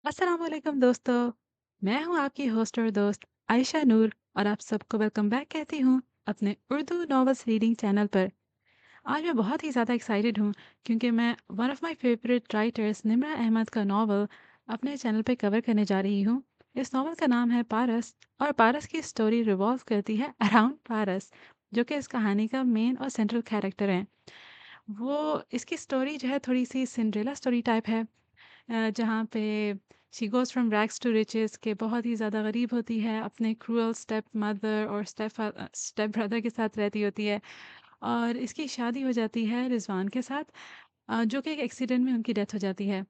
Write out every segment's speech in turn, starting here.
अस्सलाम वालेकुम दोस्तों। मैं हूं आपकी होस्ट और दोस्त आयशा नूर और आप सबको वेलकम बैक कहती हूं अपने उर्दू नॉवेल्स रीडिंग चैनल पर। आज मैं बहुत ही ज़्यादा एक्साइटेड हूं क्योंकि मैं one of my favourite writers Nimra Ahmed का नॉवल अपने चैनल पे कवर करने जा रही हूं। इस नॉवल का नाम है पारस और पारस की स्टोरी रिवॉल्व करती है अराउंड पारस, जो कि इस कहानी का मेन और सेंट्रल कैरेक्टर है। वो इसकी स्टोरी जो है थोड़ी सी सिंड्रेला स्टोरी टाइप है, जहाँ पे she goes from rags to riches के बहुत ही ज़्यादा गरीब होती है, अपने क्रूअल स्टेप मदर और स्टेप ब्रदर के साथ रहती होती है और इसकी शादी हो जाती है रिज़वान के साथ, जो कि एक एक्सीडेंट में उनकी डेथ हो जाती है।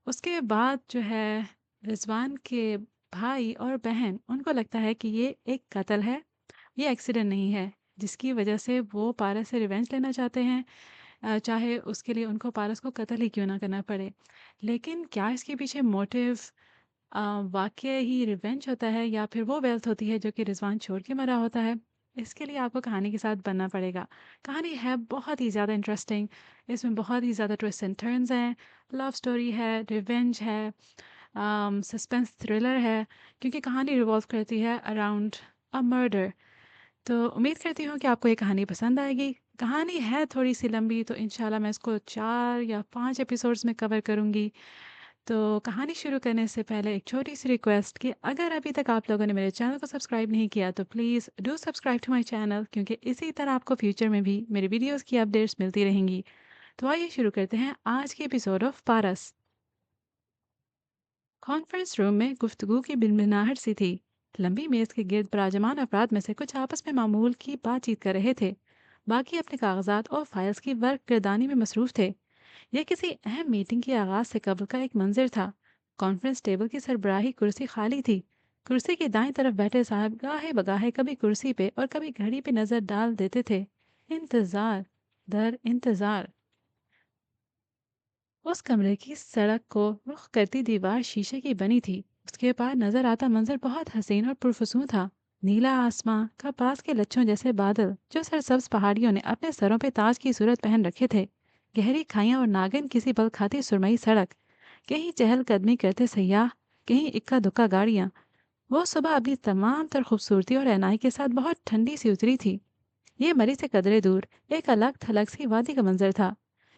उसके बाद जो है रिज़वान के भाई और बहन उनको लगता है कि ये एक कत्ल है, ये एक्सीडेंट नहीं है, जिसकी वजह से वो पारस से रिवेंज लेना चाहते हैं, चाहे उसके लिए उनको पारस को कत्ल ही क्यों ना करना पड़े। लेकिन क्या इसके पीछे मोटिव वाक़ई ही रिवेंज होता है या फिर वो वेल्थ होती है जो कि रिज़वान छोड़ के मरा होता है? इसके लिए आपको कहानी के साथ बनना पड़ेगा। कहानी है बहुत ही ज़्यादा इंटरेस्टिंग, इसमें बहुत ही ज़्यादा ट्विस्ट एंड टर्न्स हैं, लव स्टोरी है, रिवेंज है, सस्पेंस थ्रिलर है, क्योंकि कहानी रिवॉल्व करती है अराउंड अ मर्डर। तो उम्मीद करती हूँ कि आपको ये कहानी पसंद आएगी। कहानी है थोड़ी-सी लंबी, तो इंशाल्लाह मैं इसको 4 या 5 एपिसोड्स में कवर करूँगी। तो कहानी शुरू करने से पहले एक छोटी-सी रिक्वेस्ट कि अगर अभी तक आप लोगों ने मेरे चैनल को सब्सक्राइब नहीं किया तो please do subscribe to my channel, क्योंकि इसी तरह आपको फ्यूचर में भी मेरी वीडियोज़ की अपडेट्स मिलती रहेंगी। तो आइए शुरू करते हैं आज के episode of Paras. Conference room में गुफ्तगू की बिनबिनाहट सी थी। लंबी मेज के गिर्द बराजमान अफराद में से कुछ आपस में मामूल की बातचीत कर रहे थे, बाकी अपने कागजात और फाइल्स की वर्क गर्दानी में मसरूफ थे। यह किसी अहम मीटिंग के आगाज से कबल का एक मंजर था। कॉन्फ्रेंस टेबल की सरबराही कुर्सी खाली थी। कुर्सी की दाईं तरफ बैठे साहब गाहे बगाहे कभी कुर्सी पे और कभी घड़ी पे नजर डाल देते थे। इंतजार, दर इंतजार। उस कमरे की सड़क को रुख करती दीवार शीशे की बनी थी। उसके पार नजर आता मंजर बहुत हसीन और पुरफुसूं था। नीला आसमां, कपास के लच्छों जैसे बादल जो सरसब्ज पहाड़ियों ने अपने सरों पे ताज की सूरत पहन रखे थे। गहरी खाइयां और नागिन किसी पल खाती सुरमई सड़क। कहीं चहलकदमी करते सयाह, कहीं इक्का दुक्का गाड़ियां। वो सुबह अपनी तमाम तर खूबसूरती और एनाई के साथ बहुत ठंडी सी उतरी थी। ये मरी से कदरे दूर एक अलग थलग सी वादी का मंजर था।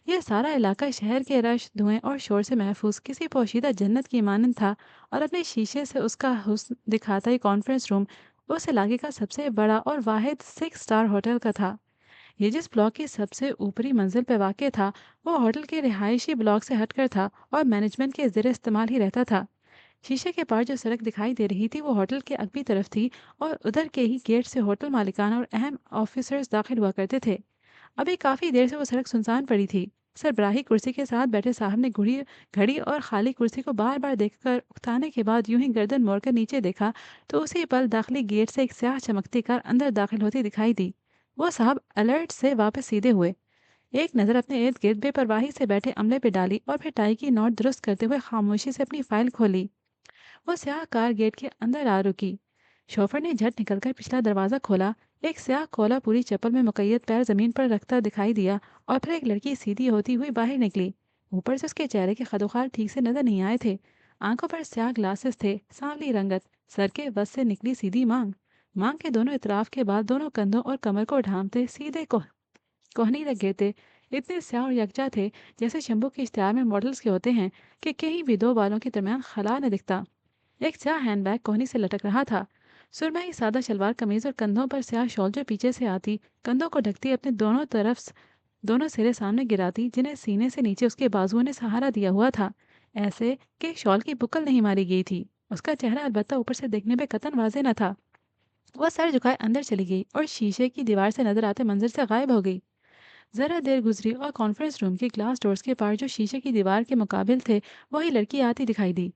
यह सारा इलाका शहर के रश, धुएं और शोर से महफूज किसी पोशीदा जन्नत की मानंद था, और अपने शीशे से उसका हुस्न दिखाता ही कॉन्फ्रेंस रूम उस इलाके का सबसे बड़ा और वाहिद 6 स्टार होटल का था। ये जिस ब्लॉक की सबसे ऊपरी मंजिल पर वाक़ था, वो होटल के रिहायशी ब्लॉक से हटकर था और मैनेजमेंट के ज़ेर इस्तेमाल ही रहता था। शीशे के पार जो सड़क दिखाई दे रही थी वो होटल के अगली तरफ थी, और उधर के ही गेट से होटल मालिकान और अहम ऑफिसर्स दाखिल हुआ करते थे। अभी काफी देर से वो सड़क सुनसान पड़ी थी। सरबराही कुर्सी के साथ बैठे साहब ने घड़ी घड़ी और खाली कुर्सी को बार बार देखकर उकताने के बाद यूं ही गर्दन मोड़कर नीचे देखा, तो उसी पल दाखिली गेट से एक स्याह चमकती कार अंदर दाखिल होती दिखाई दी। वो साहब अलर्ट से वापस सीधे हुए, एक नज़र अपने इर्द गिर्द बेपरवाही से बैठे अमले पे डाली और फिर टाई की नोट दुरुस्त करते हुए खामोशी से अपनी फाइल खोली। वो स्याह कार गेट के अंदर आ रुकी। शोफर ने झट निकलकर पिछला दरवाजा खोला। एक स्याह कोला पूरी चप्पल में मुकैयद पैर जमीन पर रखता दिखाई दिया, और फिर एक लड़की सीधी होती हुई बाहर निकली। ऊपर से उसके चेहरे के खदोखार ठीक से नजर नहीं आए थे। आंखों पर स्याह ग्लासेस थे, सांवली रंगत, सर के बस से निकली सीधी मांग। मांग के दोनों इतराफ के बाल दोनों कंधों और कमर को ढांपते सीधे कोहनी तक गिरते। इतने स्याह और यकजा थे जैसे शंभू के इश्तेहार में मॉडल्स के होते हैं, कि कहीं भी दो बालों के दरमियान खला न दिखता। एक स्याह हैंडबैग कोहनी से लटक रहा था। सुरमई सादा शलवार कमीज और कंधों पर स्याह शॉल जो पीछे से आती, कंधों को ढकती, अपने दोनों तरफ दोनों सिरे सामने गिराती, जिन्हें सीने से नीचे उसके बाजुओं ने सहारा दिया हुआ था, ऐसे कि शॉल की बुकल नहीं मारी गई थी। उसका चेहरा अलबत्ता ऊपर से देखने में कतन वाजे न था। वह सर झुकाए अंदर चली गई और शीशे की दीवार से नजर आते मंजर से गायब हो गई। जरा देर गुजरी और कॉन्फ्रेंस रूम के ग्लास डोर्स के पार जो शीशे की दीवार के मुकाबिल थे, वही लड़की आती दिखाई दी।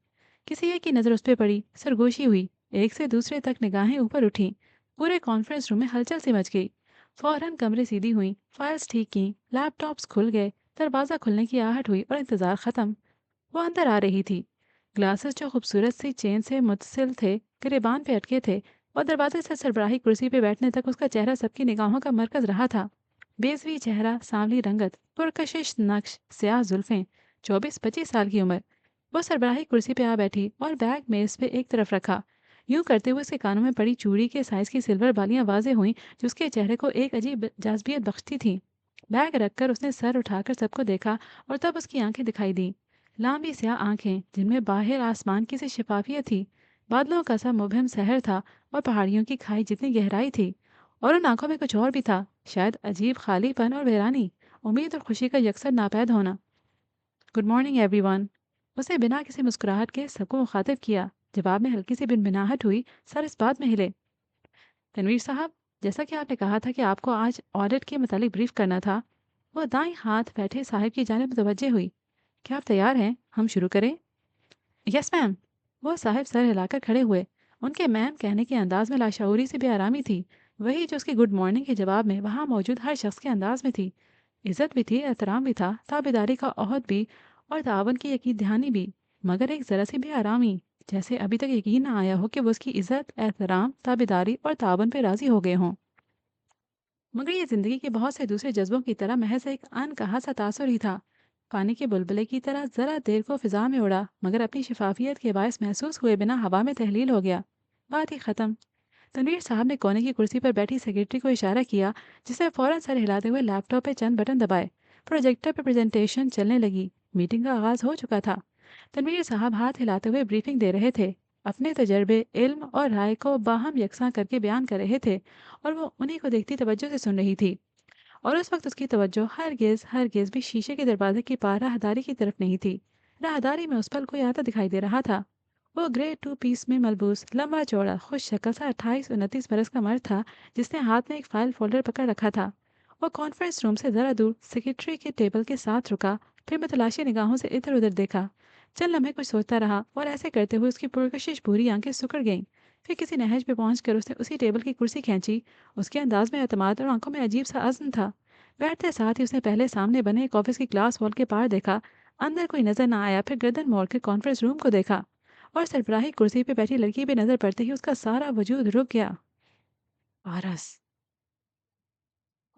किसी एक की नज़र उस पर पड़ी, सरगोशी हुई, एक से दूसरे तक निगाहें ऊपर उठी। पूरे कॉन्फ्रेंस रूम में हलचल सी मच गई। फौरन कमरे सीधी हुई, फाइल्स ठीक की, लैपटॉप्स खुल गए, दरवाज़ा खुलने की आहट हुई और इंतज़ार ख़त्म। वो अंदर आ रही थी। ग्लासेस जो खूबसूरत सी चेन से मुतसिल थे, गिरेबान पे अटके थे, और दरवाजे से सरबराही कुर्सी पे बैठने तक उसका चेहरा सबकी निगाहों का मरकज रहा था। बेसवी चेहरा, सांवली रंगत, पुरकशिश नक्श, स्याह जुल्फें, 24-25 साल की उम्र। वो सरबराही कुर्सी पे आ बैठी और बैग मेज पे एक तरफ रखा। यूं करते हुए उसके कानों में पड़ी चूड़ी के साइज की सिल्वर बालियां वाजे हुई, जो उसके चेहरे को एक अजीब जाज़बियत बख्शती थी। बैग रखकर उसने सर उठाकर सबको देखा और तब उसकी आंखें दिखाई दी। लंबी स्याह आंखें जिनमें बाहर आसमान की सी शफाफियत थी, बादलों का सा मुबहम शहर था और पहाड़ियों की खाई जितनी गहराई थी। और उन आंखों में कुछ और भी था, शायद अजीब खालीपन और वीरानी, उम्मीद और खुशी का यकसर नापैद होना। Good morning everyone. उसे बिना किसी मुस्कुराहट के सबको मुखातिब किया। जवाब में हल्की सी भिनभिनाहट हुई। सर इस बात में हिले। तनवीर साहब, जैसा कि आपने कहा था कि आपको आज ऑडिट के मतलब ब्रीफ करना था। वो दाएं हाथ बैठे साहब की जानिब मुतवज्जे हुई। क्या आप तैयार हैं, हम शुरू करें? Yes ma'am. वो साहब सर हिलाकर खड़े हुए। उनके मैम कहने के अंदाज में लाशऊरी से बेआरामी थी, वही जो उसकी गुड मॉर्निंग के जवाब में वहां मौजूद हर शख्स के अंदाज में थी। इज्जत भी थी, एहतराम भी था, ताबेदारी का अहद भी, और तावन की यकीन दहानी भी। मगर एक ज़रा सी बेआरामी, जैसे अभी तक यकीन ना आया हो कि वो उसकी इज्जत, एहतराम, ताबेदारी और तावन पे राजी हो गए हों। मगर ये जिंदगी के बहुत से दूसरे जज्बों की तरह महज एक अनकहा सा तासुर ही था। पानी के बुलबुले की तरह जरा देर को फिजा में उड़ा, मगर अपनी शफाफियत के बायस महसूस हुए बिना हवा में तहलील हो गया। बात ही खत्म। तनवीर साहब ने कोने की कुर्सी पर बैठी सेक्रेटरी को इशारा किया, जिसने फौरन सर हिलाते हुए लैपटॉप पे चंद बटन दबाए। प्रोजेक्टर पर प्रेजेंटेशन चलने लगी। मीटिंग का आगाज हो चुका था। तनवीर साहब हाथ हिलाते हुए ब्रीफिंग दे रहे थे, अपने तजर्बे, इल्म और राय को बाहम यकसा करके बयान कर रहे थे। और वो उन्हीं को देखती तवज्जो से सुन रही थी। और उस वक्त उसकी तवज्जो हरगिज भी शीशे के दरवाजे की पार राहदारी की तरफ नहीं थी। राहदारी में उस पल कोई आता दिखाई दे रहा था। वो ग्रे टू पीस में मलबूस, लंबा चौड़ा, खुश शक्ल सा 28-29 बरस का मर्द था, जिसने हाथ में एक फाइल फोल्डर पकड़ रखा था। वो कॉन्फ्रेंस रूम से जरा दूर सेक्रेटरी के टेबल के साथ रुका, फिर मतलाशी निगाहों से इधर उधर देखा। चंद लम्हे कुछ सोचता रहा, और ऐसे करते हुए उसकी पुरकशिश भूरी आंखें सिकुड़ गईं। फिर किसी नहज पे पहुंचकर उसने उसी टेबल की कुर्सी खींची। उसके अंदाज में एतमाद और आंखों में अजीब सा अज़्म था। बैठते साथ ही उसने पहले सामने बने एक ऑफिस की ग्लास वॉल के पार देखा। अंदर कोई नजर ना आया, फिर गर्दन मोड़ के कॉन्फ्रेंस रूम को देखा। और सरबराही कुर्सी पे बैठी लड़की पे नजर पड़ते ही उसका सारा वजूद रुक गया। पारस।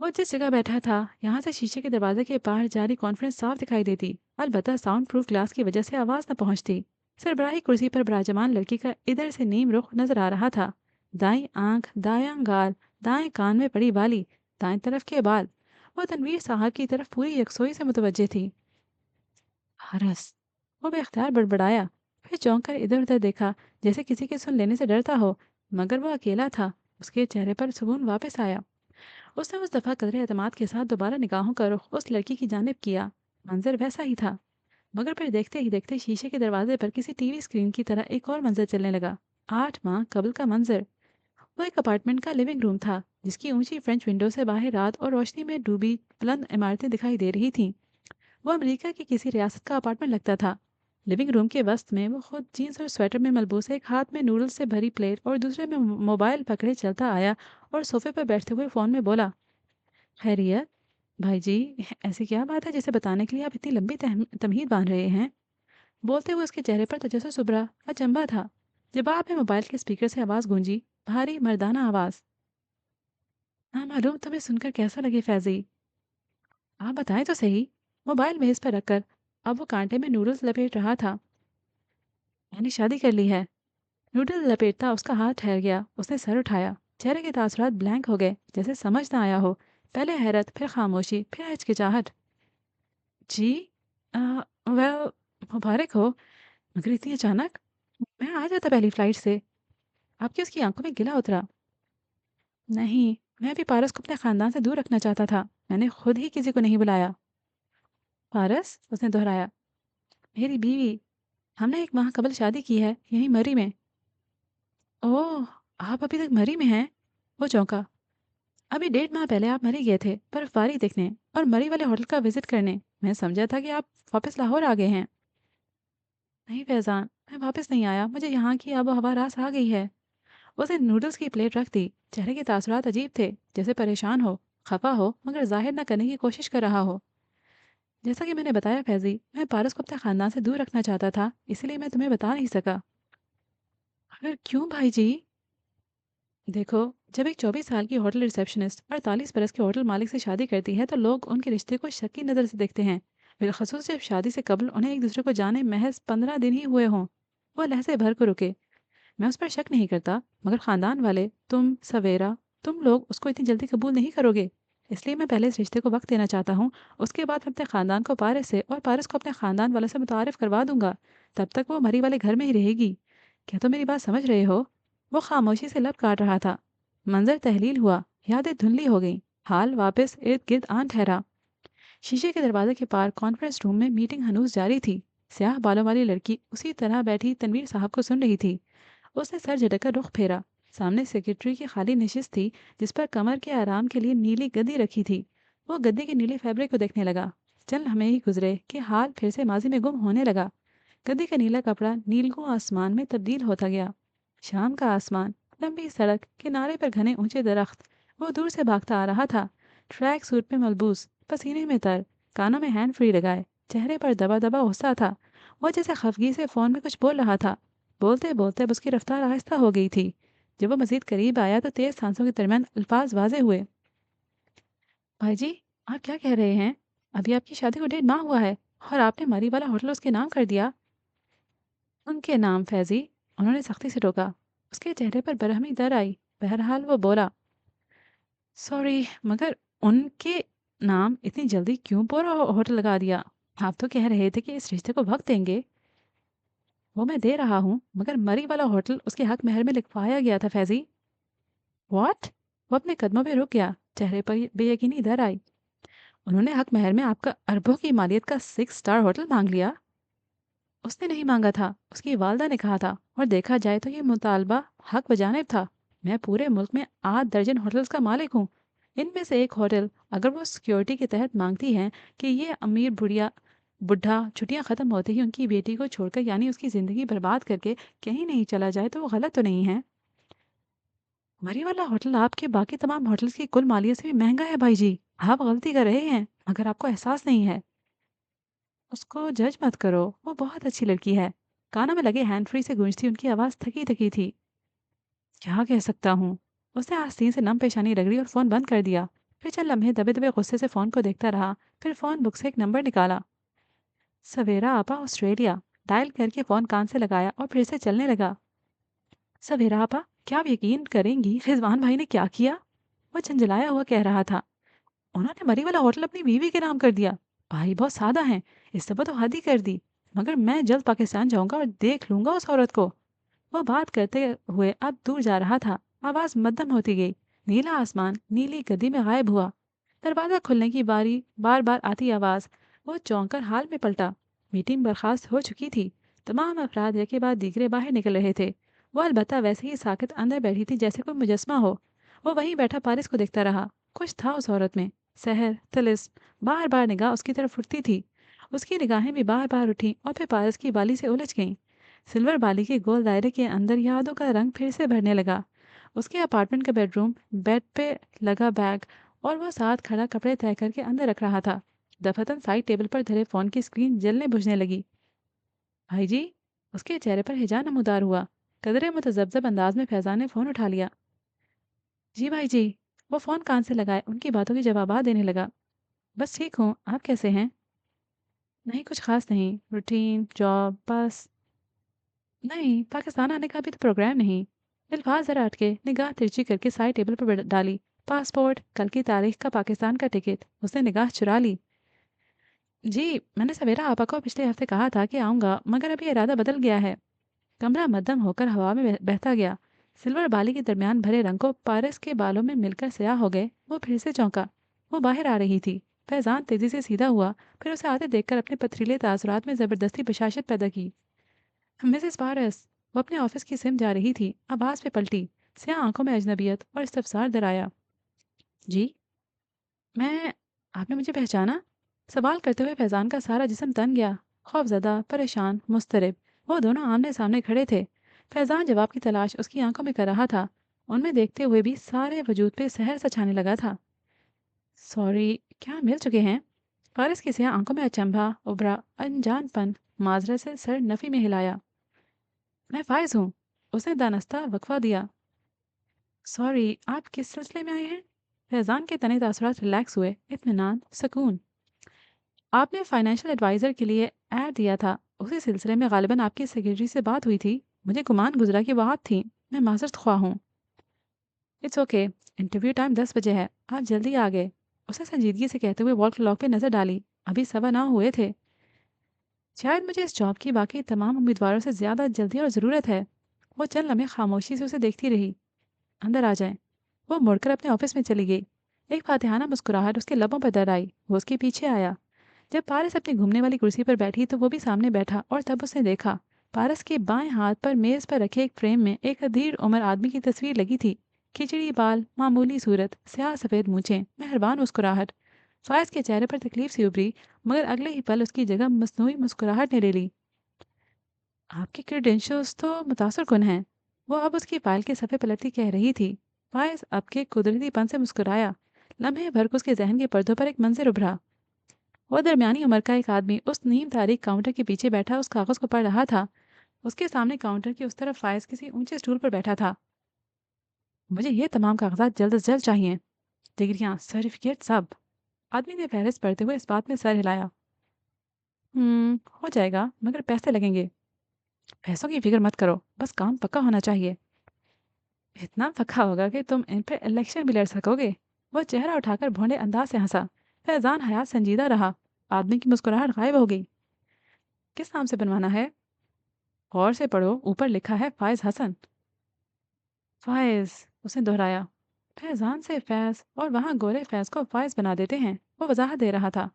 वो जिस जगह बैठा था, यहाँ से शीशे के दरवाजे के बाहर जारी कॉन्फ्रेंस साफ दिखाई देती। अलबत्ता साउंड प्रूफ ग्लास की वजह से आवाज न पहुंचती। सरबराही कुर्सी पर विराजमान लड़की का इधर से नीम रुख नजर आ रहा था। दाई आंख, दायां गाल, दाएं कान में पड़ी बाली, दाएं तरफ के बाल। वो तनवीर साहब की तरफ पूरी यकसोई से मुतवज्जे थी। हरस। वो बेख्तियार बड़बड़ाया, फिर चौंक कर इधर उधर देखा, जैसे किसी के सुन लेने से डरता हो। मगर वो अकेला था। उसके चेहरे पर सुकून वापस आया। उसने उस दफा कदरे एतमाद के साथ दोबारा निगाहों का रुख उस लड़की की जानिब किया। मंजर वैसा ही था। मगर फिर देखते ही देखते शीशे के दरवाजे पर किसी टीवी स्क्रीन की तरह एक और मंजर चलने लगा। 8 माह कबल का मंजर। वो एक अपार्टमेंट का लिविंग रूम था, जिसकी ऊंची फ्रेंच विंडो से बाहर रात और रोशनी में डूबी बुलंद इमारतें दिखाई दे रही थीं। वो अमेरिका की किसी रियासत का अपार्टमेंट लगता था। लिविंग रूम के वस्त में वो खुद जीन्स और स्वेटर में मलबूस, एक हाथ में नूडल्स से भरी प्लेट और दूसरे में मोबाइल पकड़े चलता आया, और सोफे पर बैठते हुए फ़ोन में बोला, खैरियत भाई जी, ऐसी क्या बात है जिसे बताने के लिए आप इतनी लंबी तमहीद बांध रहे हैं? बोलते हुए उसके चेहरे पर तजस्सुस उभरा। अचंभा था। जवाब में मोबाइल के स्पीकर से आवाज़ गूंजी, भारी मर्दाना आवाज़। हाँ मालूम, तुम्हें सुनकर कैसा लगे फैजी? आप बताएं तो सही। मोबाइल मेज पर रखकर अब वो कांटे में नूडल्स लपेट रहा था। मैंने शादी कर ली है। नूडल लपेटता उसका हाथ ठहर गया। उसने सर उठाया। चेहरे के तासुरात ब्लैंक हो गए, जैसे समझ ना आया हो। पहले हैरत, फिर खामोशी, फिर हिचकिचाहट। जी, आ, वेल, मुबारक हो। मगर इतनी अचानक? मैं आ जाता पहली फ्लाइट से। आपकी उसकी आंखों में गिला उतरा। नहीं, मैं भी पारस को अपने खानदान से दूर रखना चाहता था। मैंने खुद ही किसी को नहीं बुलाया। पारस, उसने दोहराया। मेरी बीवी। हमने 1 माह कबल शादी की है, यहीं मरी में। ओह, आप अभी तक मरी में हैं? वो चौंका। अभी 1.5 माह पहले आप मरी गए थे, बर्फबारी देखने और मरी वाले होटल का विजिट करने। मैं समझा था कि आप वापस लाहौर आ गए हैं। नहीं फैजान, मैं वापस नहीं आया। मुझे यहाँ की आबो हवा रास आ गई है। उसने नूडल्स की प्लेट रख दी। चेहरे के तासुरात अजीब थे, जैसे परेशान हो, खफा हो, मगर जाहिर न करने की कोशिश कर रहा हो। जैसा कि मैंने बताया फैजी, मैं पारस को अपने खानदान से दूर रखना चाहता था, इसलिए मैं तुम्हें बता नहीं सका। अगर क्यों भाई जी? देखो, जब एक 24 साल की होटल रिसेप्शनिस्ट 48 बरस के होटल मालिक से शादी करती है, तो लोग उनके रिश्ते को शक की नज़र से देखते हैं। بالخसूस जब शादी से कबल उन्हें एक दूसरे को जाने महज 15 दिन ही हुए हों। वो लहजे भर को रुके। मैं उस पर शक नहीं करता, मगर खानदान वाले, तुम सवेरा, तुम लोग उसको इतनी जल्दी कबूल नहीं करोगे। इसलिए मैं पहले इस रिश्ते को वक्त देना चाहता हूँ। उसके बाद मैं अपने खानदान को पारस से और पारस को अपने खानदान वालों से मुतारिफ करवा दूंगा। तब तक वो मरी वाले घर में ही रहेगी। क्या तुम मेरी बात समझ रहे हो? वो खामोशी से लब काट रहा था। मंजर तहलील हुआ, यादें धुंधली हो गईं। हाल वापस इर्द गिर्द आन ठहरा। शीशे के दरवाजे के पार कॉन्फ्रेंस रूम में मीटिंग हनूस जारी थी। स्याह बालों वाली लड़की उसी तरह बैठी तनवीर साहब को सुन रही थी। उसने सर झटक कर रुख फेरा। सामने सेक्रेटरी की खाली नशिस्त थी, जिस पर कमर के आराम के लिए नीली गद्दी रखी थी। वो गद्दी के नीले फैब्रिक को देखने लगा। चल हमें ही गुजरे कि हाल फिर से माजी में गुम होने लगा। गद्दी का नीला कपड़ा नीलगू आसमान में तब्दील होता गया। शाम का आसमान, लंबी सड़क, किनारे पर घने ऊंचे दरख्त। वो दूर से भागता आ रहा था, ट्रैक सूट में मलबूस, पसीने में तर, कानों में हैंड फ्री लगाए, चेहरे पर दबा दबा गुस्सा था। वो जैसे खफगी से फोन में कुछ बोल रहा था। बोलते बोलते अब उसकी रफ्तार आहिस्ता हो गई थी। जब वो मजीद करीब आया तो तेज सांसों के दरमियान अल्फाज वाजे हुए। भाई जी, आप क्या कह रहे हैं? अभी आपकी शादी को 1.5 माह हुआ है और आपने मरी वाला होटल उसके नाम कर दिया। उनके नाम फैजी, उन्होंने सख्ती से टोका। उसके चेहरे पर बरहमी दर आई। बहरहाल वो बोला, सॉरी, मगर उनके नाम इतनी जल्दी क्यों पूरा होटल लगा दिया? आप तो कह रहे थे कि इस रिश्ते को वक्त देंगे। वो मैं दे रहा हूँ, मगर मरी वाला होटल उसके हक महर में लिखवाया गया था फैजी। व्हाट? वो अपने कदमों पे रुक गया। चेहरे पर बेयकीनी दर आई। उन्होंने हक महर में आपका अरबों की मालियत का 6 स्टार होटल मांग लिया? उसने नहीं मांगा था, उसकी वालदा ने कहा था। और देखा जाए तो ये मुतालबा हक बजानिब था। मैं पूरे मुल्क में 8 दर्जन होटल्स का मालिक हूँ। इनमें से एक होटल अगर वो सिक्योरिटी के तहत मांगती हैं कि ये अमीर बुढ़िया बुढ़ा छुट्टियां ख़त्म होते ही उनकी बेटी को छोड़कर यानी उसकी ज़िंदगी बर्बाद करके कहीं नहीं चला जाए, तो वो गलत तो नहीं है। मरी वाला होटल आपके बाकी तमाम होटल्स की कुल मालियत से भी महंगा है भाई जी। आप गलती कर रहे हैं, अगर आपको एहसास नहीं है। उसको जज मत करो, वो बहुत अच्छी लड़की है। कानों में लगे हैंड फ्री से गूंजती उनकी आवाज़ थकी थकी थी। क्या कह सकता हूँ? उसने आस्तीन से नम पेशानी रगड़ी और फ़ोन बंद कर दिया। फिर चंद लम्हे दबे दबे गुस्से से फ़ोन को देखता रहा। फिर फ़ोन बुक से एक नंबर निकाला। सवेरा आपा, ऑस्ट्रेलिया। डायल करके फ़ोन कान से लगाया और फिर से चलने लगा। सवेरा आपा, क्या आप यकीन करेंगी रिजवान भाई ने क्या किया? वो झंझलाया हुआ कह रहा था। उन्होंने मरी वाला होटल अपनी बीवी के नाम कर दिया। भाई बहुत सादा हैं, इस सब तो हद ही कर दी। मगर मैं जल्द पाकिस्तान जाऊंगा और देख लूंगा उस औरत को। वो बात करते हुए अब दूर जा रहा था। आवाज मध्यम होती गई। नीला आसमान नीली गद्दी में गायब हुआ। दरवाजा खुलने की बारी बार बार आती आवाज। वो चौंक कर हाल में पलटा। मीटिंग बर्खास्त हो चुकी थी। तमाम अफराद एक के बाद दीगरे बाहर निकल रहे थे। वो अलबत्ता वैसे ही साकित अंदर बैठी थी जैसे कोई मुजस्मा हो। वो वहीं बैठा पारिस को देखता रहा। कुछ था उस औरत में, सहर, तिलिस्म। बार बार निगाह उसकी तरफ उठती थी। उसकी निगाहें भी बार बार उठी और फिर पारस की बाली से उलझ गईं। सिल्वर बाली के गोल दायरे के अंदर यादों का रंग फिर से भरने लगा। उसके अपार्टमेंट का बेडरूम, बेड पे लगा बैग और वो साथ खड़ा कपड़े तय करके अंदर रख रहा था। दफातन साइड टेबल पर धरे फोन की स्क्रीन जलने बुझने लगी। भाई जी, उसके चेहरे पर हिजान नमूदार हुआ। कदरे मुतजब्जब अंदाज में फैजान ने फोन उठा लिया। जी भाई जी। वो फोन कान से लगाए उनकी बातों के जवाब देने लगा। बस ठीक हूँ, आप कैसे हैं? नहीं, कुछ खास नहीं, रूटीन जॉब बस। नहीं, पाकिस्तान आने का अभी तो प्रोग्राम नहीं। अल्फाज जरा अटके, निगाह तिरछी करके साइड टेबल पर डाली। पासपोर्ट, कल की तारीख का पाकिस्तान का टिकट। उसने निगाह चुरा ली। जी, मैंने सवेरा आपा को पिछले हफ्ते कहा था कि आऊँगा, मगर अभी इरादा बदल गया है। कमरा मद्धम होकर हवा में बहता गया। सिल्वर बाली के दरमियान भरे रंग को पारस के बालों में मिलकर स्याह हो गए। वो फिर से चौंका। वो बाहर आ रही थी। फैजान तेजी से सीधा हुआ, फिर उसे आते देखकर अपने पथरीले तासुरात में जबरदस्ती बशाशत पैदा की। मिसेस पारस। वो अपने ऑफिस की सिम जा रही थी, आवाज पे पलटी। स्याह आंखों में अजनबियत और इस्तफसार दराया। जी, मैं, आपने मुझे पहचाना? सवाल करते हुए फैजान का सारा जिस्म तन गया। खौफजदा, परेशान, मुस्तरब। वो दोनों आमने सामने खड़े थे। फैजान जवाब की तलाश उसकी आंखों में कर रहा था। उनमें देखते हुए भी सारे वजूद पे सहर सा छाने लगा था। सॉरी, क्या मिल चुके हैं? फारिस की स्याह आंखों में अचंभा उभरा, अनजानपन। माजरत से सर नफी में हिलाया। मैं फायज हूँ। उसने दानस्ता वक्फा दिया। सॉरी, आप किस सिलसिले में आए हैं? फैजान के तने तासुरात रिलैक्स हुए, इत्मीनान, सुकून। آپ نے فائنینشیل ایڈوائزر کے لیے ایڈ دیا تھا، اسی سلسلے میں غالباً آپ کی سیکرٹری سے بات ہوئی تھی۔ مجھے گمان گزرا کہ وہ آپ تھیں۔ میں معذرت خواہ ہوں۔ اٹس اوکے، انٹرویو ٹائم 10 بجے ہے، آپ جلدی آ گئے۔ اسے سنجیدگی سے کہتے ہوئے وال کلاک پہ نظر ڈالی۔ ابھی 9:15 ہوئے تھے۔ شاید مجھے اس جاب کی باقی تمام امیدواروں سے زیادہ جلدی اور ضرورت ہے۔ وہ چند لمحے خاموشی سے اسے دیکھتی رہی۔ اندر آ جائیں۔ وہ مڑ کر اپنے آفس میں چلی گئی۔ ایک فاتحانہ مسکراہٹ اس کے لبوں پر در آئی۔ وہ اس کے پیچھے آیا۔ جب پارس اپنی گھومنے والی کرسی پر بیٹھی تو وہ بھی سامنے بیٹھا اور تب اس نے دیکھا پارس کے بائیں ہاتھ پر میز پر رکھے ایک فریم میں ایک ادھیر عمر آدمی کی تصویر لگی تھی۔ کھچڑی بال، معمولی صورت، سیاہ سفید مونچھیں، مہربان مسکراہٹ۔ فائز کے چہرے پر تکلیف سی ابھری، مگر اگلے ہی پل اس کی جگہ مصنوعی مسکراہٹ نے لے لی۔ آپ کے کریڈینشلز تو متاثر کن ہیں، وہ اب اس کی فائل کے صفحے پلٹتی کہہ رہی تھی۔ فائز اب کے قدرتی پن سے مسکرایا۔ لمحے بھر کو اس کے ذہن کے پردوں پر ایک منظر ابھرا۔ وہ درمیانی عمر کا ایک آدمی اس نیم تاریخ کاؤنٹر کے پیچھے بیٹھا اس کاغذ کو پڑھ رہا تھا۔ اس کے سامنے کاؤنٹر کی اس طرف فائز کسی اونچے اسٹول پر بیٹھا تھا۔ مجھے یہ تمام کاغذات جلد از جلد چاہیے، ڈگریاں، سرٹیفکیٹ، سب۔ آدمی نے فہرست پڑھتے ہوئے اس بات میں سر ہلایا۔ ہو جائے گا، مگر پیسے لگیں گے۔ پیسوں کی فکر مت کرو، بس کام پکا ہونا چاہیے۔ اتنا پکا ہوگا کہ تم ان پہ الیکشن بھی لڑ سکو گے۔ وہ چہرہ اٹھا کر بھونڈے انداز سے ہنسا۔ فیضان حیات سنجیدہ رہا۔ آدمی کی مسکراہٹ غائب ہو گئی۔ کس نام سے بنوانا ہے؟ غور سے پڑھو، اوپر لکھا ہے فائز حسن۔ فائز، اس نے دہرایا۔ فیضان سے فیض اور وہاں گورے فیض کو فائز بنا دیتے ہیں، وہ وضاحت دے رہا تھا۔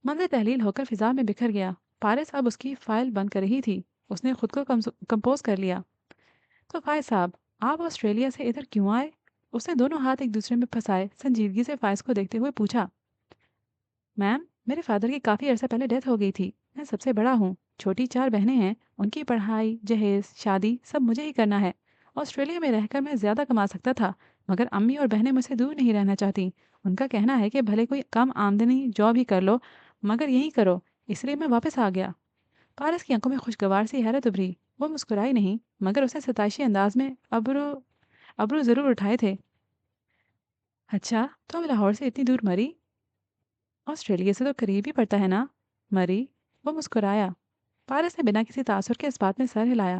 منظر تحلیل ہو کر فضا میں بکھر گیا۔ پارس اب اس کی فائل بند کر رہی تھی۔ اس نے خود کو کمپوز کر لیا۔ تو فائز صاحب، آپ آسٹریلیا سے ادھر کیوں آئے؟ اس نے دونوں ہاتھ ایک دوسرے میں پھنسائے سنجیدگی سے فائز کو دیکھتے ہوئے پوچھا۔ میم، میرے فادر کی کافی عرصہ پہلے ڈیتھ ہو گئی تھی۔ میں سب سے بڑا ہوں، چھوٹی 4 بہنیں ہیں، ان کی پڑھائی، جہیز، شادی سب مجھے ہی کرنا ہے۔ آسٹریلیا میں رہ کر میں زیادہ کما سکتا تھا، مگر امی اور بہنیں مجھ سے دور نہیں رہنا چاہتی۔ ان کا کہنا ہے کہ بھلے کوئی کم آمدنی جاب ہی کر لو، مگر یہی کرو، اس لیے میں واپس آ گیا۔ پارس کی آنکھوں میں خوشگوار سی حیرت ابھری۔ وہ مسکرائی نہیں، مگر اسے ستائشی انداز میں ابرو ضرور اٹھائے تھے۔ اچھا، تو اب لاہور سے اتنی دور مری؟ آسٹریلیا سے تو قریب ہی پڑتا ہے نا۔ مری؟ وہ مسکرایا۔ پارس نے بنا کسی تاثر کے اس بات میں سر ہلایا۔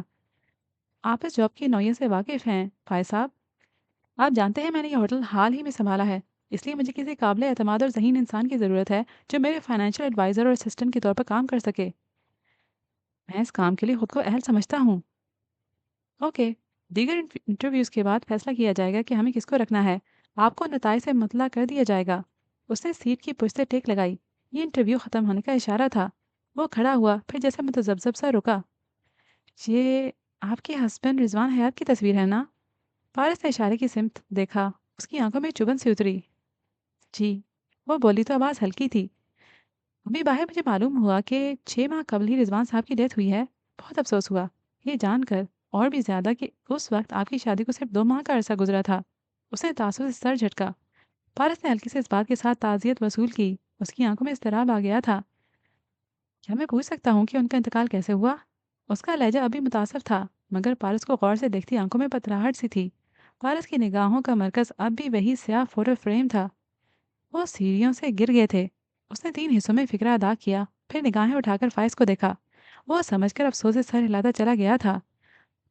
آپ اس جاب کی نوعیت سے واقف ہیں فائز صاحب؟ آپ جانتے ہیں میں نے یہ ہوٹل حال ہی میں سنبھالا ہے، اس لیے مجھے کسی قابل اعتماد اور ذہین انسان کی ضرورت ہے جو میرے فائنینشیل ایڈوائزر اور اسسٹنٹ کے طور پر کام کر سکے۔ میں اس کام کے لیے خود کو اہل سمجھتا ہوں۔ اوکے، دیگر انٹرویوز کے بعد فیصلہ کیا جائے گا کہ ہمیں کس کو رکھنا ہے۔ آپ کو نتائج سے مطلع کر دیا جائے گا۔ اس نے سیٹ کی پشت سے ٹیک لگائی۔ یہ انٹرویو ختم ہونے کا اشارہ تھا۔ وہ کھڑا ہوا، پھر جیسے متذبذب سا رکا۔ یہ آپ کے ہسبینڈ رضوان حیات کی تصویر ہے نا؟ فارس نے اشارے کی سمت دیکھا۔ اس کی آنکھوں میں چبھن سی اتری۔ جی، وہ بولی تو آواز ہلکی تھی۔ ابھی باہر مجھے معلوم ہوا کہ 6 ماہ قبل ہی رضوان صاحب کی ڈیتھ ہوئی ہے۔ بہت افسوس ہوا یہ جان کر، اور بھی زیادہ کہ اس وقت آپ کی شادی کو صرف 2 ماہ کا عرصہ گزرا تھا۔ اس نے تاثر سے سر جھٹکا۔ پارس نے ہلکی سے اس بات کے ساتھ تعزیت وصول کی۔ اس کی آنکھوں میں اضطراب آ گیا تھا۔ کیا میں پوچھ سکتا ہوں کہ ان کا انتقال کیسے ہوا؟ اس کا لہجہ ابھی متاثر تھا، مگر پارس کو غور سے دیکھتی آنکھوں میں پتراہٹ سی تھی۔ پارس کی نگاہوں کا مرکز اب بھی وہی سیاہ فوٹو فریم تھا۔ وہ سیڑھیوں سے گر گئے تھے۔ اس نے 3 حصوں میں فکرہ ادا کیا، پھر نگاہیں اٹھا کر فائز کو دیکھا۔ وہ سمجھ کر افسوس سے سر ہلاتا چلا گیا تھا۔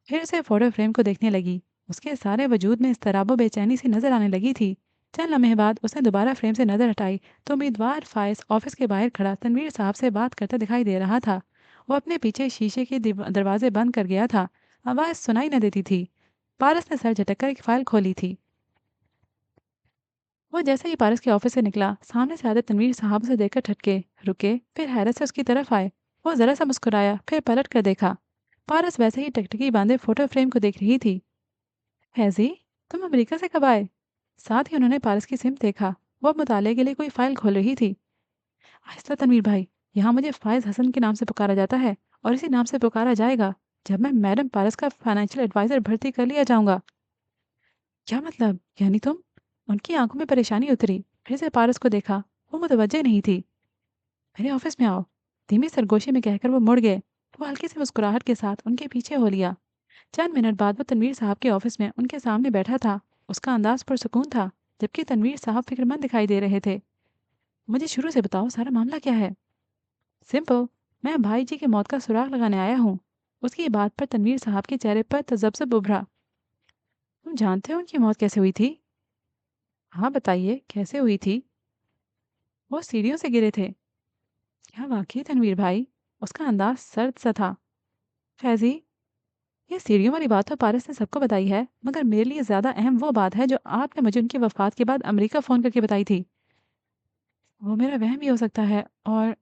پھر سے فوٹو فریم کو دیکھنے لگی۔ اس کے سارے وجود میں اضطراب و بے چینی سی نظر آنے لگی تھی۔ چند لمحے بعد اس نے دوبارہ فریم سے نظر ہٹائی تو امیدوار فائز آفس کے باہر کھڑا تنویر صاحب سے بات کرتا دکھائی دے رہا تھا۔ وہ اپنے پیچھے شیشے کے دروازے بند کر گیا تھا۔ آواز سنائی نہ دیتی تھی۔ پارس نے سر جھٹک کر ایک فائل کھولی تھی۔ وہ جیسے ہی پارس کے آفس سے نکلا، سامنے سے آتے تنویر صاحب سے دیکھ کر ٹھٹکے، رکے، پھر حیرت سے اس کی طرف آئے۔ وہ ذرا سا مسکرایا، پھر پلٹ کر دیکھا۔ پارس ویسے ہی ٹکٹکی باندھے فوٹو فریم کو دیکھ رہی تھی۔ فیضی، تم امریکہ سے کب آئے؟ ساتھ ہی انہوں نے پارس کی سمت دیکھا۔ وہ مطالعے کے لیے کوئی فائل کھول رہی تھی۔ آہستہ تنویر بھائی، یہاں مجھے فائز حسن کے نام سے پکارا جاتا ہے اور اسی نام سے پکارا جائے گا جب میں میڈم پارس کا فائنینشیل ایڈوائزر بھرتی کر لیا جاؤں گا۔ کیا مطلب؟ یعنی تم؟ ان کی آنکھوں میں پریشانی اتری۔ پھر سے پارس کو دیکھا۔ وہ متوجہ نہیں تھی۔ میرے آفس میں آؤ، دھیمی سرگوشی میں کہہ کر وہ مڑ گئے۔ وہ ہلکی سی مسکراہٹ کے ساتھ ان کے پیچھے ہو لیا۔ چند منٹ بعد وہ تنویر صاحب کے آفس میں ان کے سامنے بیٹھا تھا۔ اس کا انداز پرسکون تھا، جبکہ تنویر صاحب فکر مند دکھائی دے رہے تھے۔ مجھے شروع سے بتاؤ، سارا معاملہ کیا ہے؟ सिंपल। मैं भाई जी की मौत का सुराग लगाने आया हूँ। उसकी बात पर तनवीर साहब के चेहरे पर तजब्जुब उभरा। तुम जानते हो उनकी मौत कैसे हुई थी? हाँ बताइए, कैसे हुई थी? वो सीढ़ियों से गिरे थे। क्या वाकई तनवीर भाई? उसका अंदाज सर्द सा था। फैजी, ये सीढ़ियों वाली बात तो पारस ने सबको बताई है, मगर मेरे लिए ज्यादा अहम वो बात है जो आपने मुझे उनकी वफात के बाद अमेरिका फोन करके बताई थी। वो मेरा वहम भी हो सकता है, और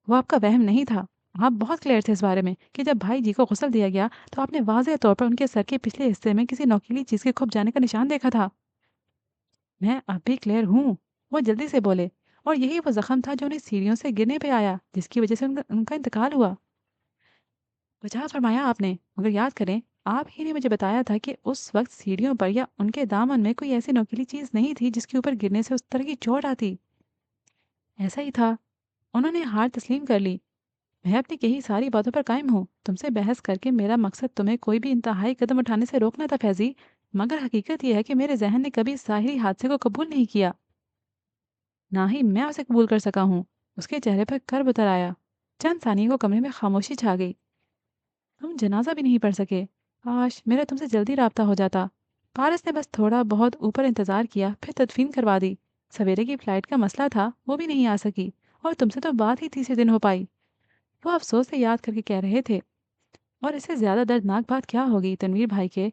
वो आपका वहम नहीं था। आप बहुत क्लियर थे इस बारे में कि जब भाई जी को गुस्ल दिया गया तो आपने वाज़ेह तौर पर उनके सर के पिछले हिस्से में किसी नोकीली चीज़ के खुप जाने का निशान देखा था। मैं अब भी क्लियर हूँ। वो जल्दी से बोले। और यही वो जख्म था जो उन्हें सीढ़ियों से गिरने पे आया, जिसकी वजह से उनका उनका इंतकाल हुआ। वजह फरमाया आपने, मगर याद करें, आप ही ने मुझे बताया था कि उस वक्त सीढ़ियों पर या उनके दामन में कोई ऐसी नोकीली चीज़ नहीं थी जिसके ऊपर गिरने से उस तरह की चोट आती। ऐसा ही था। उन्होंने हार तस्लीम कर ली। मैं अपनी यही सारी बातों पर कायम हूँ। तुमसे बहस करके मेरा मकसद तुम्हें कोई भी इंतहाई कदम उठाने से रोकना था फैजी। मगर हकीकत यह है कि मेरे जहन ने कभी इस ज़ाहिरी हादसे को कबूल नहीं किया। ना ही मैं उसे कबूल कर सका हूँ। उसके चेहरे पर कर्व उतर आया। चंद सानियों को कमरे में खामोशी छा गई। तुम जनाजा भी नहीं पढ़ सके। काश मेरा तुमसे जल्दी राब्ता हो जाता। पारस ने बस थोड़ा बहुत ऊपर इंतजार किया, फिर तदफीन करवा दी। सवेरे की फ्लाइट का मसला था, वो भी नहीं आ सकी। और तुमसे तो बात ही तीसरे दिन हो पाई। वो अफसोस से याद करके कह रहे थे। और इससे ज़्यादा दर्दनाक बात क्या होगी तनवीर भाई के,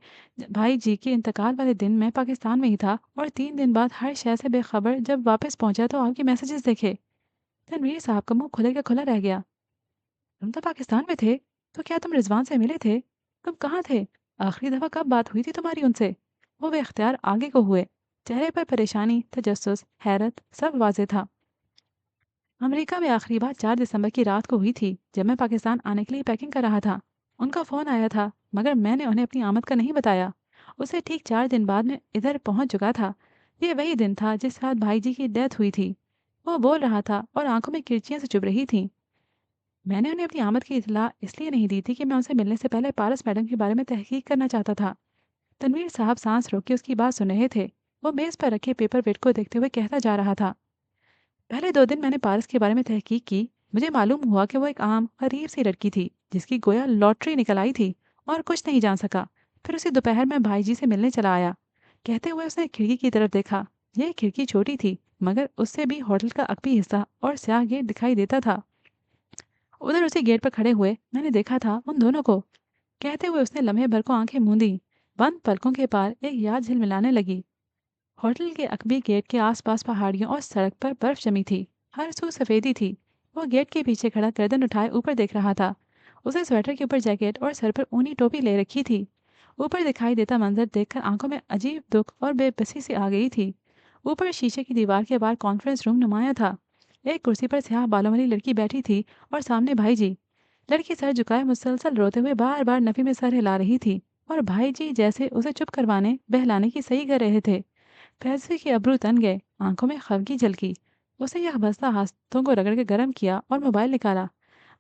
भाई जी के इंतकाल वाले दिन मैं पाकिस्तान में ही था, और 3 दिन बाद हर शय से बेखबर जब वापस पहुंचा तो आपके मैसेजेस देखे। तनवीर साहब का मुंह खुले का खुला रह गया। तुम तो पाकिस्तान में थे, तो क्या तुम रिजवान से मिले थे? तुम कहाँ थे? आखिरी दफ़ा कब बात हुई थी तुम्हारी उनसे? वो बेख्तियार आगे को हुए। चेहरे पर परेशानी, तजस्सुस, हैरत सब वाजे था। अमेरिका में आखिरी बार 4 दिसंबर की रात को हुई थी, जब मैं पाकिस्तान आने के लिए पैकिंग कर रहा था। उनका फ़ोन आया था, मगर मैंने उन्हें अपनी आमद का नहीं बताया। उसे ठीक 4 दिन बाद मैं इधर पहुंच चुका था। ये वही दिन था जिस रात भाई जी की डेथ हुई थी। वो बोल रहा था और आंखों में किरचियां से चुभ रही थीं। मैंने उन्हें अपनी आमद की इतला इसलिए नहीं दी थी कि मैं उनसे मिलने से पहले पारस मैडम के बारे में तहकीक करना चाहता था। तनवीर साहब सांस रोक के उसकी बात सुन रहे थे। वो मेज़ पर रखे पेपर वेट को देखते हुए कहता जा रहा था। पहले 2 दिन मैंने पारस के बारे में तहकीक की। मुझे मालूम हुआ कि वो एक आम गरीब सी लड़की थी, जिसकी गोया लॉटरी निकल आई थी, और कुछ नहीं जान सका। फिर उसी दोपहर में भाई जी से मिलने चला आया। कहते हुए उसने खिड़की की तरफ देखा। यह खिड़की छोटी थी, मगर उससे भी होटल का अकबी हिस्सा और स्याह गेट दिखाई देता था। उधर उसी गेट पर खड़े हुए मैंने देखा था उन दोनों को। कहते हुए उसने लम्हे भर को आंखें मूंदी। बंद पलकों के पार एक याद झिलमिलाने लगी। होटल के अकबी गेट के आसपास पहाड़ियों और सड़क पर बर्फ जमी थी। हर सू सफेदी थी। वो गेट के पीछे खड़ा गर्दन उठाए ऊपर देख रहा था। उसे स्वेटर के ऊपर जैकेट और सर पर ऊनी टोपी ले रखी थी। ऊपर दिखाई देता मंजर देखकर आंखों में अजीब दुख और बेबसी सी आ गई थी। ऊपर शीशे की दीवार के बाहर कॉन्फ्रेंस रूम नुमाया था। एक कुर्सी पर स्याह बालों वाली लड़की बैठी थी, और सामने भाई जी। लड़की सर झुकाए मुसलसल रोते हुए बार बार नफी में सर हिला रही थी, और भाई जी जैसे उसे चुप करवाने बहलाने की सही कर रहे थे। फैसले के अब्रू तन गए, आंखों में खफगी झलकी। उसने यह बस्ता हाथों को रगड़ के गर्म किया और मोबाइल निकाला।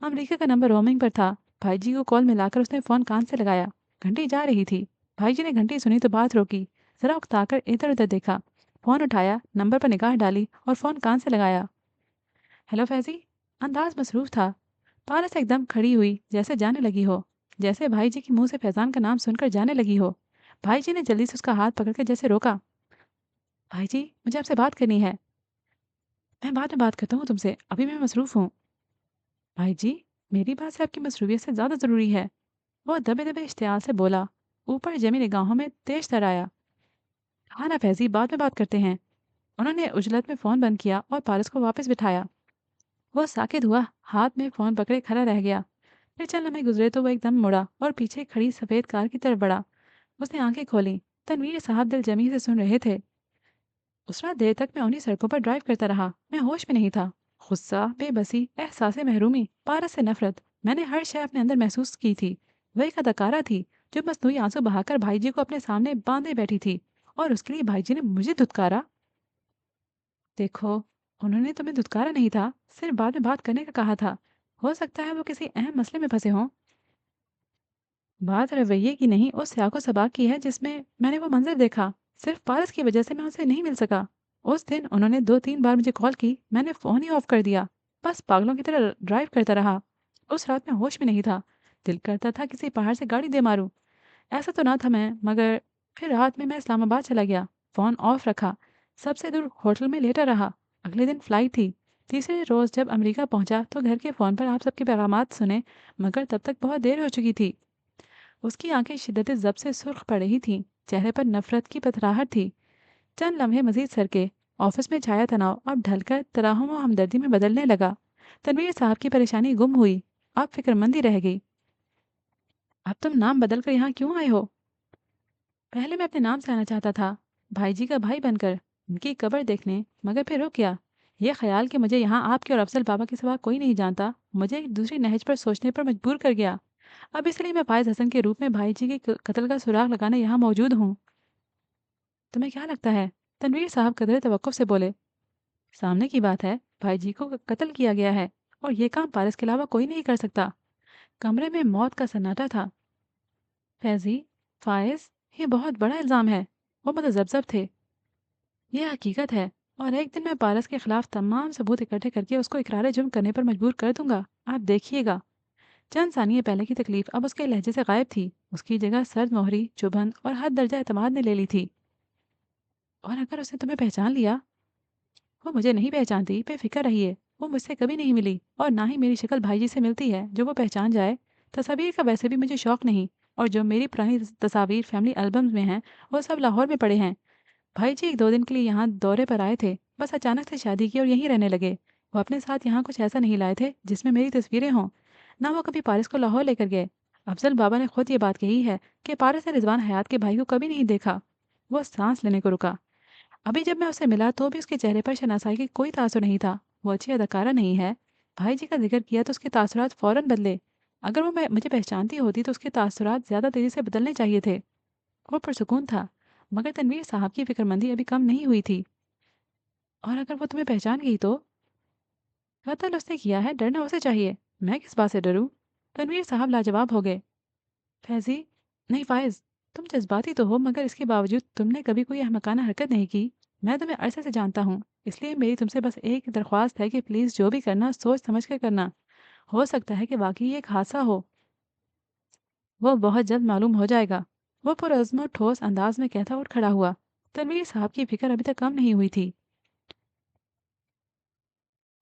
अमेरिका का नंबर रोमिंग पर था। भाई जी को कॉल मिलाकर उसने फ़ोन कान से लगाया। घंटी जा रही थी। भाई जी ने घंटी सुनी तो बात रोकी। जरा उकताकर इधर उधर देखा। फ़ोन उठाया, नंबर पर निगाह डाली और फ़ोन कान से लगाया। हेलो फैजी। अंदाज मसरूफ था। पारस एकदम खड़ी हुई, जैसे जाने लगी हो। जैसे भाई जी के मुंह से फैजान का नाम सुनकर जाने लगी हो। भाई जी ने जल्दी से उसका हाथ पकड़ के जैसे रोका। भाई जी, मुझे आपसे बात करनी है। मैं बाद में बात करता हूँ तुमसे, अभी मैं मसरूफ़ हूँ। भाई जी, मेरी बात से आपकी मसरूफियत से ज़्यादा ज़रूरी है। वो दबे दबे इश्तियाल से बोला। ऊपर जमी निगाहों में तेज तर आया। हाँ ना फैजी, बाद में बात करते हैं। उन्होंने उजलत में फ़ोन बंद किया और पारस को वापस बिठाया। वो साकित हुआ, हाथ में फ़ोन पकड़े खड़ा रह गया। फिर चंद लम्हे गुजरे तो वो एकदम मुड़ा और पीछे खड़ी सफ़ेद कार की तरफ बढ़ा। उसने आंखें खोली। तनवीर साहब दिल जमी से सुन रहे थे। उस रात देर तक मैं उन्हीं सड़कों पर ड्राइव करता रहा। मैं होश में नहीं था। गुस्सा, बेबसी, एहसास महरूमी, पारस से नफरत, मैंने हर शय अपने अंदर महसूस की थी। वह एक अदाकारा थी जो मसनूई आंसू बहाकर भाई जी को अपने सामने बांधे बैठी थी, और उसके लिए भाई जी ने मुझे धुतकारा। देखो, उन्होंने तुम्हें धुतकारा नहीं था, सिर्फ बाद में बात करने का कहा था। हो सकता है वो किसी अहम मसले में फंसे हों। बात रवैये की नहीं, उस सियाको सबाक की है जिसमें मैंने वो मंजर देखा। सिर्फ पारस की वजह से मैं उनसे नहीं मिल सका। उस दिन उन्होंने 2-3 बार मुझे कॉल की, मैंने फ़ोन ही ऑफ कर दिया। बस पागलों की तरह ड्राइव करता रहा। उस रात में होश में नहीं था। दिल करता था किसी पहाड़ से गाड़ी दे मारूं। ऐसा तो ना था मैं, मगर फिर रात में मैं इस्लामाबाद चला गया। फ़ोन ऑफ रखा, सबसे दूर होटल में लेटा रहा। अगले दिन फ्लाइट थी। तीसरे रोज़ जब अमेरिका पहुंचा तो घर के फ़ोन पर आप सबके पैगामात सुने, मगर तब तक बहुत देर हो चुकी थी। उसकी आंखें शिद्दत ज़ब्त से सुर्ख पड़ रही थीं, चेहरे पर नफरत की पथराहट थी। चंद लम्हे मजीद सरके। ऑफिस में छाया तनाव अब ढलकर तराहम और हमदर्दी में बदलने लगा। तनवीर साहब की परेशानी गुम हुई, अब फिक्रमंदी रह गई। अब तुम नाम बदल कर यहाँ क्यों आए हो? पहले मैं अपने नाम से आना चाहता था, भाई जी का भाई बनकर, उनकी कब्र देखने, मगर फिर रुक गया। यह ख्याल कि मुझे यहाँ आपके और अफजल बाबा के सिवा कोई नहीं जानता, मुझे एक दूसरी नहज पर सोचने पर मजबूर कर गया। अब इसलिए मैं फायज हसन के रूप में भाई जी के कत्ल का सुराग लगाने यहाँ मौजूद हूँ। तुम्हें क्या लगता है? तनवीर साहब कदर तवक्कुफ से बोले। सामने की बात है, भाई जी को कत्ल किया गया है, और ये काम पारस के अलावा कोई नहीं कर सकता। कमरे में मौत का सन्नाटा था। फैजी, फायज, ये बहुत बड़ा इल्ज़ाम है। वो मुतज़ब्ज़ब थे। ये हकीकत है, और एक दिन मैं पारस के खिलाफ तमाम सबूत इकट्ठे करके उसको इकरार जुर्म करने पर मजबूर कर दूंगा। आप देखिएगा। चंद सानिये पहले की तकलीफ अब उसके लहजे से गायब थी। उसकी जगह सर्द मोहरी, चुभन और हद दर्जा एतमाद ने ले ली थी। और अगर उसने तुम्हें पहचान लिया? वो मुझे नहीं पहचानती, बेफिक्र रहिए। वो मुझसे कभी नहीं मिली, और ना ही मेरी शक्ल भाई जी से मिलती है जो वो पहचान जाए। तस्वीर का वैसे भी मुझे शौक नहीं, और जो मेरी पुरानी तस्वीर फैमिली एल्बम्स में हैं वो सब लाहौर में पड़े हैं। भाई जी 1-2 दिन के लिए यहाँ दौरे पर आए थे, बस अचानक से शादी की और यहीं रहने लगे। वो अपने साथ यहाँ कुछ ऐसा नहीं लाए थे जिसमें मेरी तस्वीरें हों। ना वो कभी पारिस को लाहौर लेकर गए। अफजल बाबा ने खुद ये बात कही है कि पारिस ने रिजवान हयात के भाई को कभी नहीं देखा। वो सांस लेने को रुका। अभी जब मैं उससे मिला तो भी उसके चेहरे पर शनासाई की कोई तासुर नहीं था। वो अच्छी अदाकारा नहीं है। भाई जी का जिक्र किया तो उसके तासुरात फौरन बदले। अगर वो मुझे पहचानती होती तो उसके तासुरात ज़्यादा तेज़ी से बदलने चाहिए थे। वो पुरसुकून था, मगर तनवीर साहब की फिक्रमंदी अभी कम नहीं हुई थी। और अगर वो तुम्हें पहचान गई तो? कत्ल उसने किया है, डरना उसे चाहिए। मैं किस बात से डरूं? तनवीर साहब लाजवाब हो गए। फैजी, नहीं फायज, तुम जज्बाती तो हो, मगर इसके बावजूद तुमने कभी कोई अहमकाना हरकत नहीं की। मैं तुम्हें अरसे से जानता हूँ, इसलिए मेरी तुमसे बस एक दरख्वास्त है कि प्लीज़ जो भी करना सोच समझ कर करना। हो सकता है कि वाकई ये एक हादसा हो। वो बहुत जल्द मालूम हो जाएगा। वो पुरअज़्म और ठोस अंदाज में कहता उठ खड़ा हुआ। तनवीर साहब की फिक्र अभी तक कम नहीं हुई थी।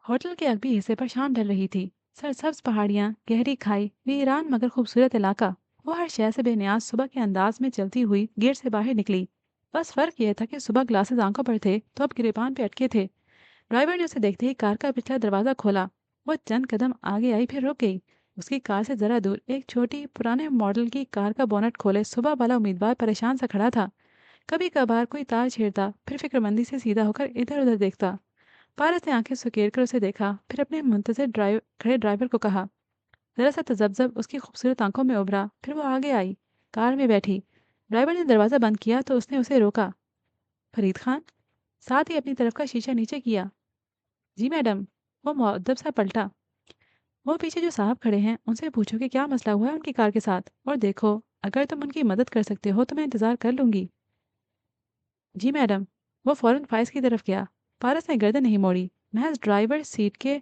होटल के अगली हिस्से पर शाम ढल रही थी। सरसब्ज पहाड़ियाँ, गहरी खाई, वीरान मगर खूबसूरत इलाका। वो हर शय से बेनियाज सुबह के अंदाज में चलती हुई गेट से बाहर निकली। बस फर्क यह था कि सुबह ग्लासेस आंखों पर थे तो अब गिरेबान पे अटके थे। ड्राइवर ने उसे देखते ही कार का पिछला दरवाजा खोला। वो चंद कदम आगे आई, फिर रुक गई। उसकी कार से जरा दूर एक छोटी पुराने मॉडल की कार का बोनट खोले सुबह वाला उम्मीदवार परेशान सा खड़ा था। कभी कभार कोई तार छेड़ता, फिर फिक्रमंदी से सीधा होकर इधर उधर देखता। पारस ने आंखें सुकेर कर उसे देखा, फिर अपने मुंतजर खड़े ड्राइवर को कहा। जरा सा तजब्जब उसकी खूबसूरत आंखों में उभरा, फिर वो आगे आई, कार में बैठी। ड्राइवर ने दरवाज़ा बंद किया तो उसने उसे रोका। फरीद खान, साथ ही अपनी तरफ का शीशा नीचे किया। जी मैडम। वो मुअद्दब सा पलटा। वो पीछे जो साहब खड़े हैं उनसे पूछो कि क्या मसला हुआ है उनकी कार के साथ, और देखो, अगर तुम उनकी मदद कर सकते हो तो मैं इंतज़ार कर लूंगी। जी मैडम। वो फौरन फाइज की तरफ गया। पारस ने गर्दन नहीं मोड़ी, महज ड्राइवर सीट के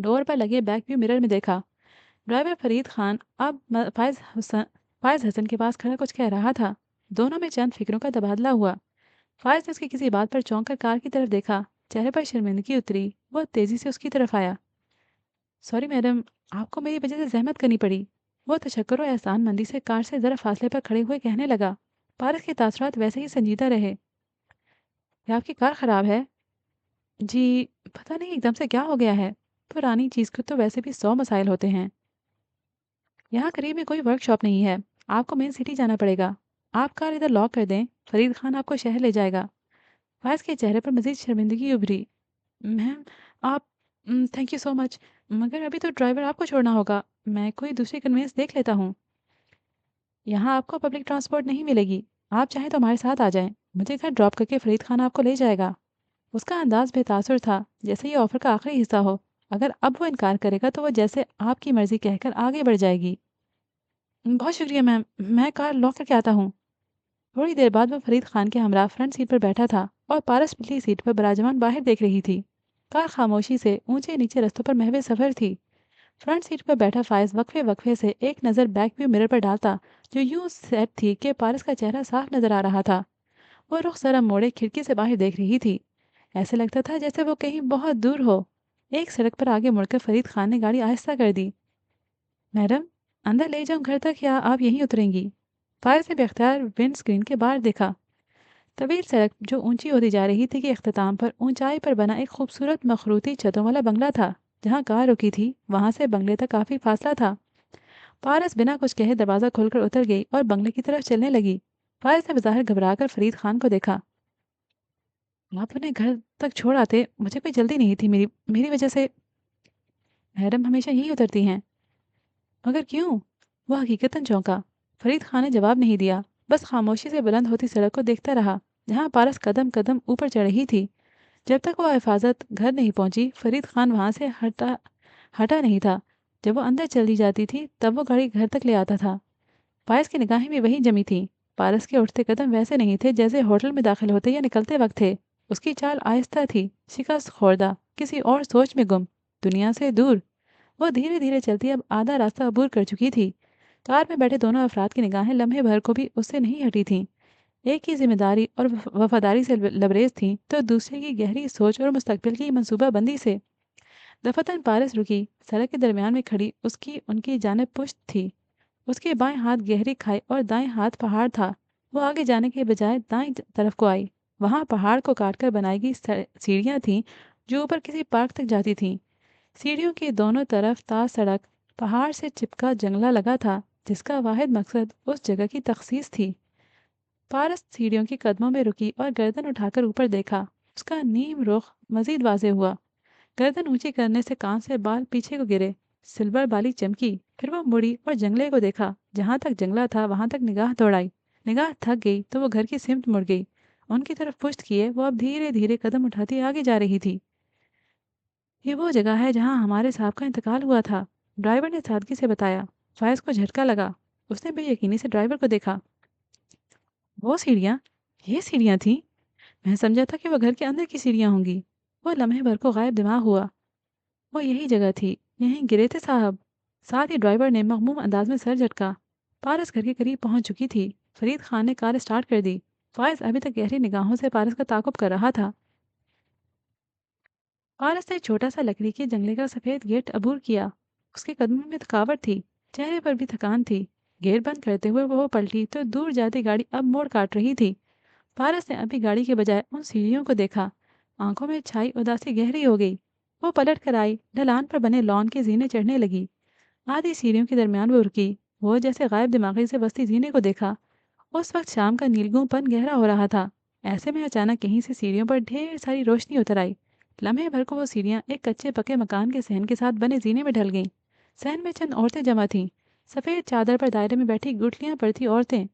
डोर पर लगे बैक व्यू मिरर में देखा। ड्राइवर फरीद खान अब फायज हसन के पास खड़ा कुछ कह रहा था। दोनों में चंद फिक्रों का तबादला हुआ। फायज ने उसकी किसी बात पर चौंक कर कार की तरफ देखा। चेहरे पर शर्मिंदगी उतरी। वो तेजी से उसकी तरफ आया। सॉरी मैडम, आपको मेरी वजह से जहमत करनी पड़ी। वो तशक्कुर और एहसान मंदी से कार से ज़रा फासले पर खड़े हुए कहने लगा। पारस के तासरात वैसे ही संजीदा रहे। क्या आपकी कार ख़राब है? जी, पता नहीं एकदम से क्या हो गया है। पुरानी चीज़ को तो वैसे भी 100 मसाइल होते हैं। यहाँ करीब में कोई वर्कशॉप नहीं है। आपको मेन सिटी जाना पड़ेगा। आप कार इधर लॉक कर दें, फरीद खान आपको शहर ले जाएगा। फैज़ के चेहरे पर मज़ीद शर्मिंदगी उभरी। मैम, आप थैंक यू सो मच, मगर अभी तो ड्राइवर आपको छोड़ना होगा। मैं कोई दूसरी कन्वेंस देख लेता हूँ। यहाँ आपको पब्लिक ट्रांसपोर्ट नहीं मिलेगी। आप चाहें तो हमारे साथ आ जाएं। मुझे घर ड्रॉप करके फरीद खान आपको ले जाएगा। उसका अंदाज बेतासुर था, जैसे ये ऑफर का आखिरी हिस्सा हो। अगर अब वो इनकार करेगा तो वो जैसे आपकी मर्जी कहकर आगे बढ़ जाएगी। बहुत शुक्रिया मैम, मैं कार लॉक करके आता हूँ। थोड़ी देर बाद वो फरीद खान के हमरा फ्रंट सीट पर बैठा था और पारस पिछली सीट पर बराजमान बाहर देख रही थी। कार खामोशी से ऊंचे नीचे रस्तों पर महवे सफर थी। फ्रंट सीट पर बैठा फायज वक्फे वक्फे से एक नज़र बैक व्यू मिरर पर डालता, जो यूं सेट थी कि पारस का चेहरा साफ नजर आ रहा था। वो रुख जरा मोड़े खिड़की से बाहर देख रही थी। ऐसे लगता था जैसे वो कहीं बहुत दूर हो। एक सड़क पर आगे मुड़कर फरीद खान ने गाड़ी आहिस्ता कर दी। मैडम, अंदर ले जाऊं घर तक या आप यहीं उतरेंगी? फायज ने बेख्तियार विंड स्क्रीन के बाहर देखा। तवील सड़क जो ऊंची होती जा रही थी कि अख्ताम पर ऊंचाई पर बना एक खूबसूरत मखरूती छतों वाला बंगला था। जहाँ कार रुकी थी वहां से बंगले तक काफी फासला था। पारस बिना कुछ कहे दरवाजा खोलकर उतर गई और बंगले की तरफ चलने लगी। फारिस ने बज़ाहिर घबराकर फरीद खान को देखा। आप उन्हें घर तक छोड़ आते, मुझे कोई जल्दी नहीं थी, मेरी मेरी वजह से। मैडम हमेशा यहीं उतरती हैं। मगर क्यों? वह हकीकतन चौंका। फरीद खान ने जवाब नहीं दिया, बस खामोशी से बुलंद होती सड़क को देखता रहा, जहाँ पारस कदम कदम ऊपर चढ़ रही थी। जब तक वो हिफाजत घर नहीं पहुंची, फरीद खान वहां से हटा हटा नहीं था। जब वो अंदर चली जाती थी तब वो गाड़ी घर तक ले आता था। पारस की निगाहें भी वहीं जमी थीं। पारस के उठते कदम वैसे नहीं थे जैसे होटल में दाखिल होते या निकलते वक्त थे। उसकी चाल आहिस्ता थी, शिकस्त खोर्दा, किसी और सोच में गुम, दुनिया से दूर। वो धीरे धीरे चलती अब आधा रास्ता अबूर कर चुकी थी। कार में बैठे दोनों अफराद की निगाहें लम्हे भर को भी उससे नहीं हटी थीं। एक की जिम्मेदारी और वफादारी से लबरेज थी, तो दूसरे की गहरी सोच और मुस्तकबिल की मनसूबाबंदी से। दफातन पारस रुकी। सड़क के दरमियान में खड़ी उसकी उनकी जानिब पुश्त थी। उसके बाएं हाथ गहरी खाई और दाएं हाथ पहाड़ था। वो आगे जाने के बजाय दाएं तरफ को आई। वहां पहाड़ को काटकर बनाई गई सीढ़ियां थीं, जो ऊपर किसी पार्क तक जाती थीं। सीढ़ियों के दोनों तरफ तार सड़क, पहाड़ से चिपका जंगला लगा था, जिसका वाहिद मकसद उस जगह की तखसीस थी। पारस सीढ़ियों के कदमों में रुकी और गर्दन उठाकर ऊपर देखा। उसका नीम रुख मजीद वाजे हुआ। गर्दन ऊंची करने से कान से बाल पीछे को गिरे। सिल्वर बाली चमकी। फिर वो मुड़ी और जंगले को देखा। जहां तक जंगला था वहां तक निगाह दौड़ाई। निगाह थक गई तो वो घर की सिमत मुड़ गई। उनकी तरफ पुश्त किए वो अब धीरे धीरे कदम उठाती आगे जा रही थी। ये वो जगह है जहां हमारे साहब का इंतकाल हुआ था, ड्राइवर ने सादगी से बताया। फायज को झटका लगा। उसने बेयकीनी से ड्राइवर को देखा। वो सीढ़ियाँ, ये सीढ़ियाँ थीं। मैं समझा था कि वो घर के अंदर की सीढ़ियाँ होंगी। वो लम्हे भर को गायब दिमाग हुआ। वो यही जगह थी, यहीं गिरे थे साहब। साथ ही ड्राइवर ने मगमूम अंदाज में सर झटका। पारस घर के करीब पहुंच चुकी थी। फरीद खान ने कार स्टार्ट कर दी। फायज अभी तक गहरी निगाहों से पारस का ताकुब कर रहा था। पारस ने छोटा सा लकड़ी के जंगले का सफेद गेट अबूर किया। उसके कदमों में थकावट थी, चेहरे पर भी थकान थी। गेट बंद करते हुए वो पलटी तो दूर जाती गाड़ी अब मोड़ काट रही थी। पारस ने अभी गाड़ी के बजाय उन सीढ़ियों को देखा। आंखों में छाई उदासी गहरी हो गई। वो पलट कर आई, ढलान पर बने लॉन के जीने चढ़ने लगी। आधी सीढ़ियों के दरमियान वो रुकी। वो जैसे गायब दिमागी से बस्ती जीने को देखा। उस वक्त शाम का नीलगूंपन गहरा हो रहा था। ऐसे में अचानक कहीं से सीढ़ियों पर ढेर सारी रोशनी उतर आई। लम्हे भर को वो सीढ़ियां एक कच्चे पके मकान के सहन के साथ बने जीने में ढल गईं। सहन में चंद औरतें जमा थीं। सफ़ेद चादर पर दायरे में बैठी गुठलियां पर थी औरतें।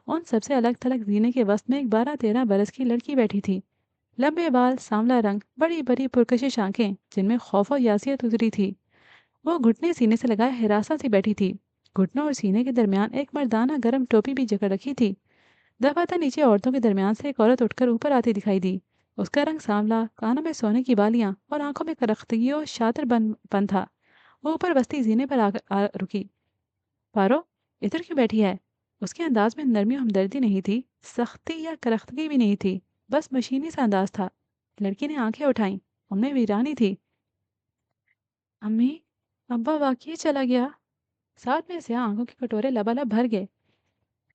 उन सबसे अलग थलग जीने के वस्त में एक 12-13 बरस की लड़की बैठी थी। लंबे बाल, सांवला रंग, बड़ी बड़ी पुरकशिश आंखें जिनमें खौफ और यासियत उतरी थी। वो घुटने सीने से लगाए हिरासा सी बैठी थी। घुटनों और सीने के दरमियान एक मर्दाना गर्म टोपी भी जकड़ रखी थी। दफातर नीचे औरतों के दरमियान से एक औरत उठकर ऊपर आती दिखाई दी। उसका रंग सांवला, कानों में सोने की बालियां और आंखों में करख्तगी और शातिर बन था। वो ऊपर बस्ती जीने पर रुकी। पारो, इधर क्यों बैठी है? उसके अंदाज में नरमी और हमदर्दी नहीं थी, सख्ती या करख्तगी भी नहीं थी, बस मशीनी सा अंदाज था। लड़की ने आंखें उठाई। उनमें वीरानी थी। अम्मी, अब्बा वाकई चला गया। साथ में से आंखों के कटोरे लबालब भर गए।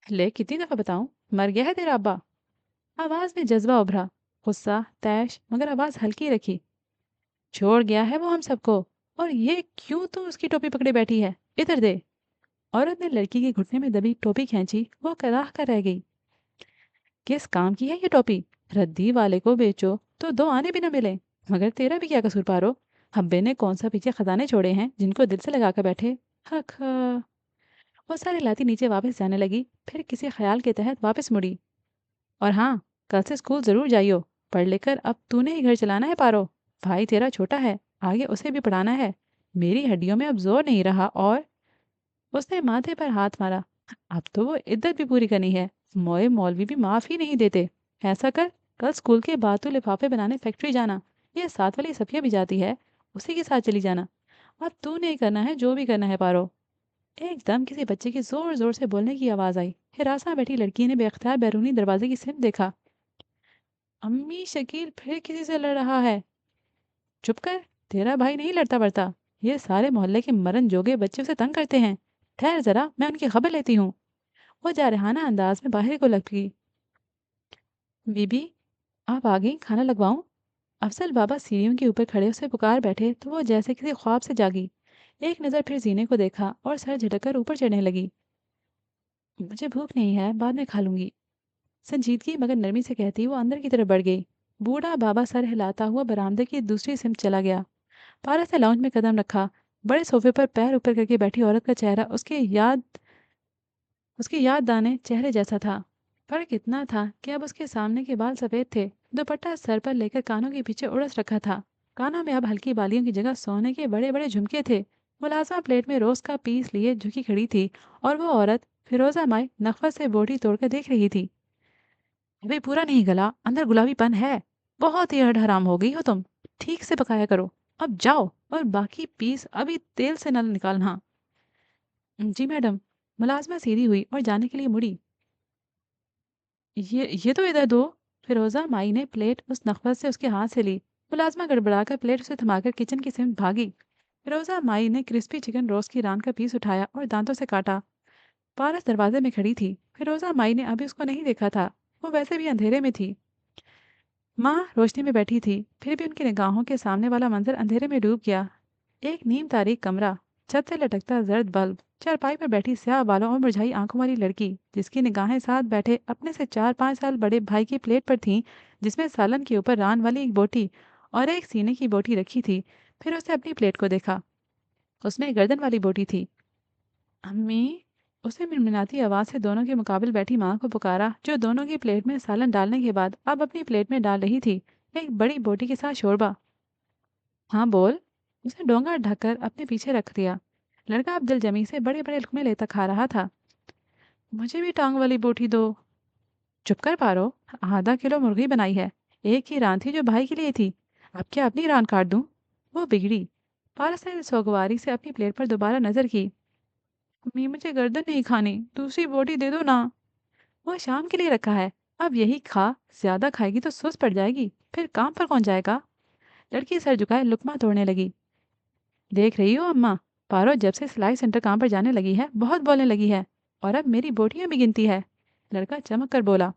ले कितनी दफा बताऊं, मर गया है तेरा अब्बा? आवाज में जज्बा उभरा। गुस्सा, तैश, मगर आवाज हल्की रखी। छोड़ गया है वो हम सबको। और ये क्यों तू उसकी टोपी पकड़े बैठी है? इधर दे। औरत ने लड़की के घुटने में दबी टोपी खींची। वो कराह कर रह गई। किस काम की है ये टोपी? रद्दी वाले को बेचो तो दो आने भी न मिले। मगर तेरा भी क्या कसूर पारो? हब्बे ने कौन सा पीछे खजाने छोड़े हैं जिनको दिल से लगा कर बैठे? हक। वो सारी लाती नीचे वापस जाने लगी, फिर किसी ख्याल के तहत वापस मुड़ी। और हाँ, कल से स्कूल जरूर जाइयो। पढ़ लेकर अब तूने ही घर चलाना है पारो। भाई तेरा छोटा है, आगे उसे भी पढ़ाना है। मेरी हड्डियों में अब जोर नहीं रहा। और उसने माथे पर हाथ मारा। अब तो वो इद्दत भी पूरी करनी है। मोए मौलवी भी माफ ही नहीं देते। ऐसा कर, कल स्कूल के बाद तू लिफाफे बनाने फैक्ट्री जाना। یہ साथ वाली सफिया भी जाती है, उसी के साथ चली जाना। अब तू नहीं करना है जो भी करना है पारो। एकदम किसी बच्चे की जोर जोर से बोलने की आवाज आई। हिरासा बैठी लड़की ने बेख्तियार बैरूनी दरवाजे की सिम देखा। अम्मी, शकील फिर किसी से लड़ रहा है। चुप कर, तेरा भाई नहीं लड़ता पड़ता। ये सारे मोहल्ले के मरन जोगे बच्चे उसे तंग करते हैं। ठहर जरा, मैं उनकी खबर लेती हूँ। वो जारहाना अंदाज में बाहर को लपकी। बीबी, आप आ गई, खाना लगवाऊं? अफजल बाबा सीढ़ियों के ऊपर खड़े उसे पुकार बैठे तो वो जैसे किसी ख्वाब से जागी। एक नज़र फिर जीने को देखा और सर झटक कर ऊपर चढ़ने लगी। मुझे भूख नहीं है, बाद में खा लूंगी, संजीदगी मगर नरमी से कहती वो अंदर की तरफ बढ़ गई। बूढ़ा बाबा सर हिलाता हुआ बरामदे की दूसरी सिमत चला गया। पारस ने लाउंज में कदम रखा। बड़े सोफे पर पैर ऊपर करके बैठी औरत का चेहरा उसके याद दाने चेहरे जैसा था। फर्क इतना था कि अब उसके सामने के बाल सफ़ेद थे। दुपट्टा सर पर लेकर कानों के पीछे उड़स रखा था। कानों में अब हल्की बालियों की जगह सोने के बड़े बड़े झुमके थे। मुलाजमा प्लेट में रोज का पीस लिए झुकी खड़ी थी और वो औरत फिरोजा माई नफ़रत से बोटी तोड़कर देख रही थी। अभी पूरा नहीं गला, अंदर गुलाबीपन है। बहुत ही हराम हो गई हो तुम। ठीक से पकाया करो। अब जाओ और बाकी पीस अभी तेल से न निकालना। जी मैडम। मुलाजमा सीधी हुई और जाने के लिए मुड़ी। ये तो इधर दो। फिरोजा माई ने प्लेट उस नखबत से उसके हाथ से ली। मुलाजमा गड़बड़ाकर प्लेट उसे थमाकर किचन की सिमत भागी। फिरोजा माई ने क्रिस्पी चिकन रोस्ट की रान का पीस उठाया और दांतों से काटा। पारस दरवाजे में खड़ी थी। फिरोजा माई ने अभी उसको नहीं देखा था। वो वैसे भी अंधेरे में थी। माँ रोशनी में बैठी थी, फिर भी उनकी निगाहों के सामने वाला मंजर अंधेरे में डूब गया। एक नीम तारीख कमरा, छत से लटकता जर्द बल्ब, चारपाई पर बैठी स्याह बालों और मुरझाई आंखों वाली लड़की जिसकी निगाहें साथ बैठे अपने से 4-5 साल बड़े भाई की प्लेट पर थीं, जिसमें सालन के ऊपर रान वाली एक बोटी और एक सीने की बोटी रखी थी। फिर उसने अपनी प्लेट को देखा। उसमें एक गर्दन वाली बोटी थी। अम्मी, उसने मिनमिनाती आवाज से दोनों के मुकाबिल बैठी माँ को पुकारा, जो दोनों की प्लेट में सालन डालने के बाद अब अपनी प्लेट में डाल रही थी एक बड़ी बोटी के साथ शोरबा। हाँ बोल। उसने डोंगा ढककर अपने पीछे रख दिया। लड़का अब दिल जमी से बड़े बड़े लुकमे लेता खा रहा था। मुझे भी टांग वाली बोटी दो। चुप कर पारो, आधा किलो मुर्गी बनाई है। एक ही रान थी जो भाई के लिए थी। अब क्या अपनी रान काट दूं? वो बिगड़ी। पारस ने सोगवारी से अपनी प्लेट पर दोबारा नजर की। अम्मी, मुझे गर्दन नहीं खानी, दूसरी बोटी दे दो ना। वो शाम के लिए रखा है, अब यही खा। ज्यादा खाएगी तो सुस्त पड़ जाएगी, फिर काम पर कौन जाएगा? लड़की सर झुकाए लुकमा तोड़ने लगी। देख रही हो अम्मा, पारो जब से सिलाई सेंटर काम पर जाने लगी है बहुत बोलने लगी है, और अब मेरी बोटियां भी गिनती है। लड़का चमक कर बोला।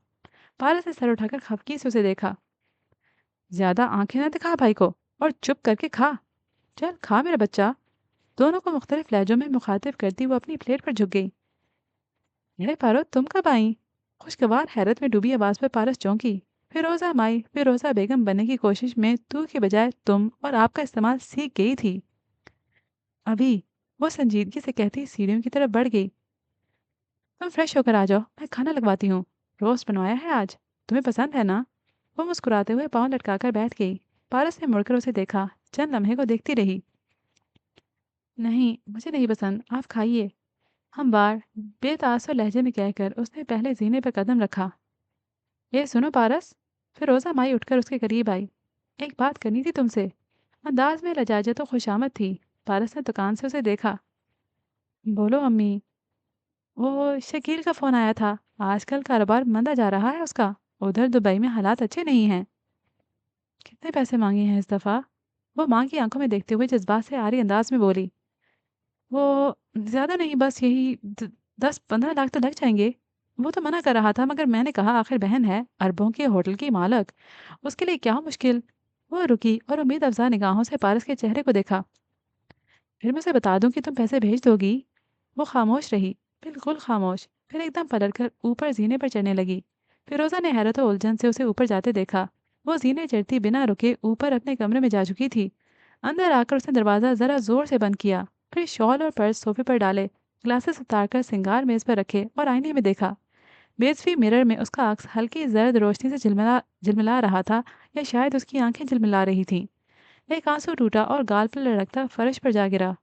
पारस ने सर उठाकर खफकी से उसे देखा। ज्यादा आंखें ना दिखा भाई को, और चुप करके खा। चल खा मेरा बच्चा। दोनों को मुख्तलिफ लहजों में मुखातिब करती वो अपनी प्लेट पर झुक गई। अरे पारो, तुम कब आई? खुशगवार हैरत में डूबी आवाज पर पारस चौंकी। फिरोजा माई फिरोजा बेगम बनने की कोशिश में तू के बजाय तुम और आपका इस्तेमाल सीख गई थी। अभी, वो संजीदगी से कहती सीढ़ियों की तरफ बढ़ गई। तुम फ्रेश होकर आ जाओ, मैं खाना लगवाती हूँ। रोस्ट बनवाया है आज, तुम्हें पसंद है ना? वो मुस्कुराते हुए पाँव लटकाकर बैठ गई। पारस ने मुड़कर उसे देखा, चंद लम्हे को देखती रही। नहीं, मुझे नहीं पसंद, आप खाइए। हम बार बेतासुर लहजे में कहकर उसने पहले जीने पर कदम रखा। ये सुनो पारस। फिर रोज़ा माई उठकर उसके करीब आई। एक बात करनी थी तुमसे। अंदाज में लजाजत तो खुशामद थी। पारस ने दुकान से उसे देखा। बोलो अम्मी। वो शकील का फ़ोन आया था। आजकल कारोबार मंदा जा रहा है उसका। उधर दुबई में हालात अच्छे नहीं हैं। कितने पैसे मांगे हैं इस दफ़ा? वो माँ की आंखों में देखते हुए जज्बात से आरी अंदाज में बोली। वो ज़्यादा नहीं, बस यही 10-15 लाख तो लग जाएंगे। वो तो मना कर रहा था, मगर मैंने कहा आखिर बहन है, अरबों के होटल की मालक, उसके लिए क्या मुश्किल। वो रुकी और उम्मीद अफजा निगाहों से पारस के चेहरे को देखा। फिर मैं उसे बता दूं कि तुम पैसे भेज दोगी? वो खामोश रही, बिल्कुल खामोश। फिर एकदम पलटकर ऊपर जीने पर चढ़ने लगी। फिरोजा ने हैरत और उलझन से उसे ऊपर जाते देखा। वो जीने चढ़ती बिना रुके ऊपर अपने कमरे में जा चुकी थी। अंदर आकर उसने दरवाज़ा ज़रा ज़ोर से बंद किया। फिर शॉल और पर्स सोफे पर डाले, ग्लासेस उतारकर सिंगार मेज़ पर रखे और आईने में देखा। बेसवी मिरर में उसका अक्स हल्की जर्द रोशनी से झिलमिला झिलमिला रहा था, या शायद उसकी आंखें झिलमिला रही थीं। एक आंसू टूटा और गाल पर लड़कता फर्श पर जा गिरा।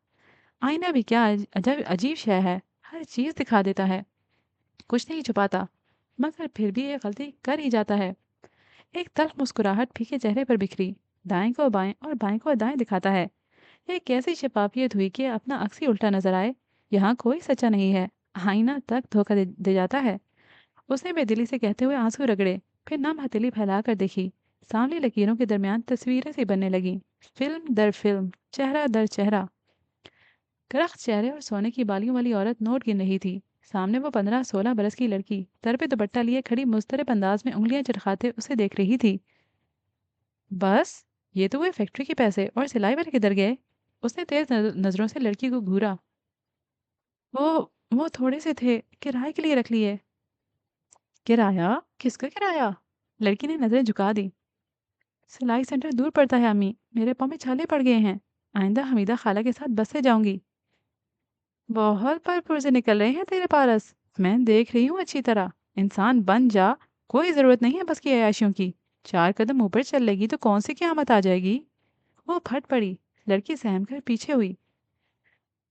आईना भी क्या अजब अजीब शय है, हर चीज़ दिखा देता है, कुछ नहीं छुपाता, मगर फिर भी एक गलती कर ही जाता है। एक तल्ख मुस्कुराहट फीके चेहरे पर बिखरी। दाएं को बाएं और बाएं को दाएं दिखाता है। ये कैसी शफाफियत हुई कि अपना अक्स ही उल्टा नजर आए। यहाँ कोई सच्चा नहीं है, आईना तक धोखा दे जाता है। उसने बेदिली से कहते हुए आंसू रगड़े, फिर नम हथेली फैलाकर देखी। सांवली लकीरों के दरमियान तस्वीरें सी बनने लगी, फिल्म दर फिल्म, चेहरा दर चेहरा। करख्त चेहरे और सोने की बालियों वाली औरत नोट गिन रही थी। सामने वो 15-16 बरस की लड़की सर पे दुपट्टा लिए खड़ी मुस्तरब अंदाज में उंगलियां चटखाते उसे देख रही थी। बस, ये तो हुए फैक्ट्री के पैसे, और सिलाई वाले किधर गए? उसने तेज नजरों से लड़की को घूरा। वो वो थोड़े से थे, किराए के लिए रख लिए। किराया? किसका किराया? लड़की ने नजरें झुका दी। सिलाई सेंटर दूर पड़ता है अम्मी, मेरे पाँव में छाले पड़ गए हैं। आइंदा हमीदा खाला के साथ बस से जाऊंगी। बहुत भरपूर से निकल रहे हैं तेरे पारस, मैं देख रही हूँ अच्छी तरह। इंसान बन जा, कोई जरूरत नहीं है बस की अयाशियों की। 4 कदम ऊपर चल लेगी तो कौन सी क़यामत आ जाएगी। वो फट पड़ी। लड़की सहम कर पीछे हुई।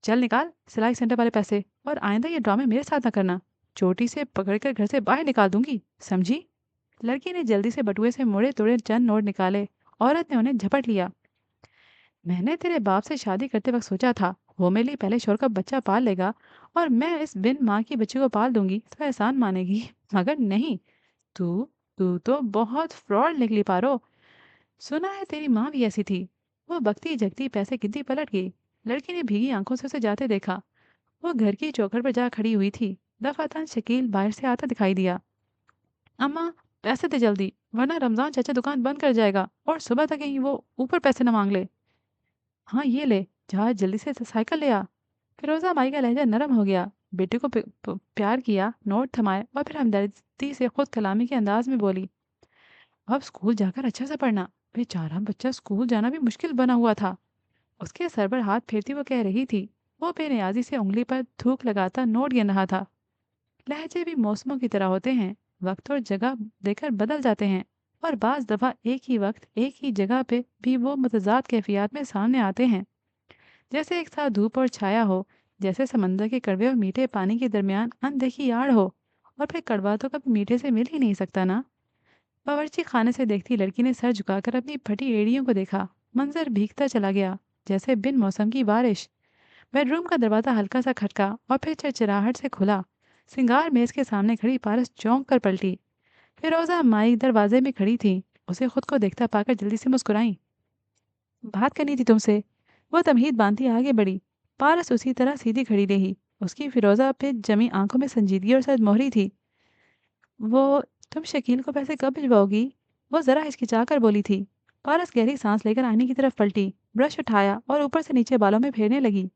चल निकाल सिलाई सेंटर वाले पैसे, और आइंदा ये ड्रामे मेरे साथ ना करना। चोटी से पकड़कर घर से बाहर निकाल दूंगी, समझी? लड़की ने जल्दी से बटुए से मुड़े तोड़े चंद नोट निकाले। औरत ने उन्हें झपट लिया। मैंने तेरे बाप से शादी करते वक्त सोचा था वो मेरे लिए पहले शोर का बच्चा पाल लेगा, और मैं इस बिन माँ की बच्ची को पाल दूंगी तो एहसान मानेगी। मगर नहीं, तू तू तो बहुत फ्रॉड निकली पारो। सुना है तेरी माँ भी ऐसी थी। वो बकती जगती पैसे गिनती पलट गई। लड़की ने भीगी आंखों से उसे जाते देखा। वो घर की चौखट पर जा खड़ी हुई थी। दफातन शकील बाहर से आता दिखाई दिया। अम्मा, पैसे दे जल्दी, वरना रमजान चाचा दुकान बंद कर जाएगा और सुबह तक कहीं वो ऊपर पैसे न मांग ले। हाँ ये ले, जा जल्दी से साइकिल ले आ। फिरोजा माई का लहजा नरम हो गया। बेटे को प्यार किया, नोट थमाए और फिर हमदर्दी से खुद कलामी के अंदाज में बोली, अब स्कूल जाकर अच्छा से पढ़ना। बेचारा बच्चा स्कूल जाना भी मुश्किल बना हुआ था। उसके सर पर हाथ फेरती वो कह रही थी। वो बेनियाजी से उंगली पर थूक लगाता नोट गिन रहा था। लहजे भी मौसमों की तरह होते हैं, वक्त और जगह देकर बदल जाते हैं। और बाज़ दफ़ा एक ही वक्त एक ही जगह पे भी वो मुतजाद कैफियत में सामने आते हैं। जैसे एक साथ धूप और छाया हो, जैसे समंदर के कड़वे और मीठे पानी के दरमियान अनदेखी आड़ हो। और फिर कड़वा तो कभी मीठे से मिल ही नहीं सकता ना। बावर्ची खाने से देखती लड़की ने सर झुकाकर अपनी फटी एड़ियों को देखा। मंजर भीगता चला गया, जैसे बिन मौसम की बारिश। बेडरूम का दरवाज़ा हल्का सा खटका और फिर चिड़चिड़ाहट से खुला। सिंगार मेज के सामने खड़ी पारस चौंक कर पलटी। फिरोजा माई दरवाजे में खड़ी थी। उसे खुद को देखता पाकर जल्दी से मुस्कुराई। बात करनी थी तुमसे। वो तमहीद बांधती आगे बढ़ी। पारस उसी तरह सीधी खड़ी रही। उसकी फिरोजा पे जमी आंखों में संजीदगी और सदमोहरी थी। वो, तुम शकील को पैसे कब भिजवाओगी? वो जरा हिचकिचा कर बोली थी। पारस गहरी सांस लेकर आईने की तरफ पलटी, ब्रश उठाया और ऊपर से नीचे बालों में फेरने लगी।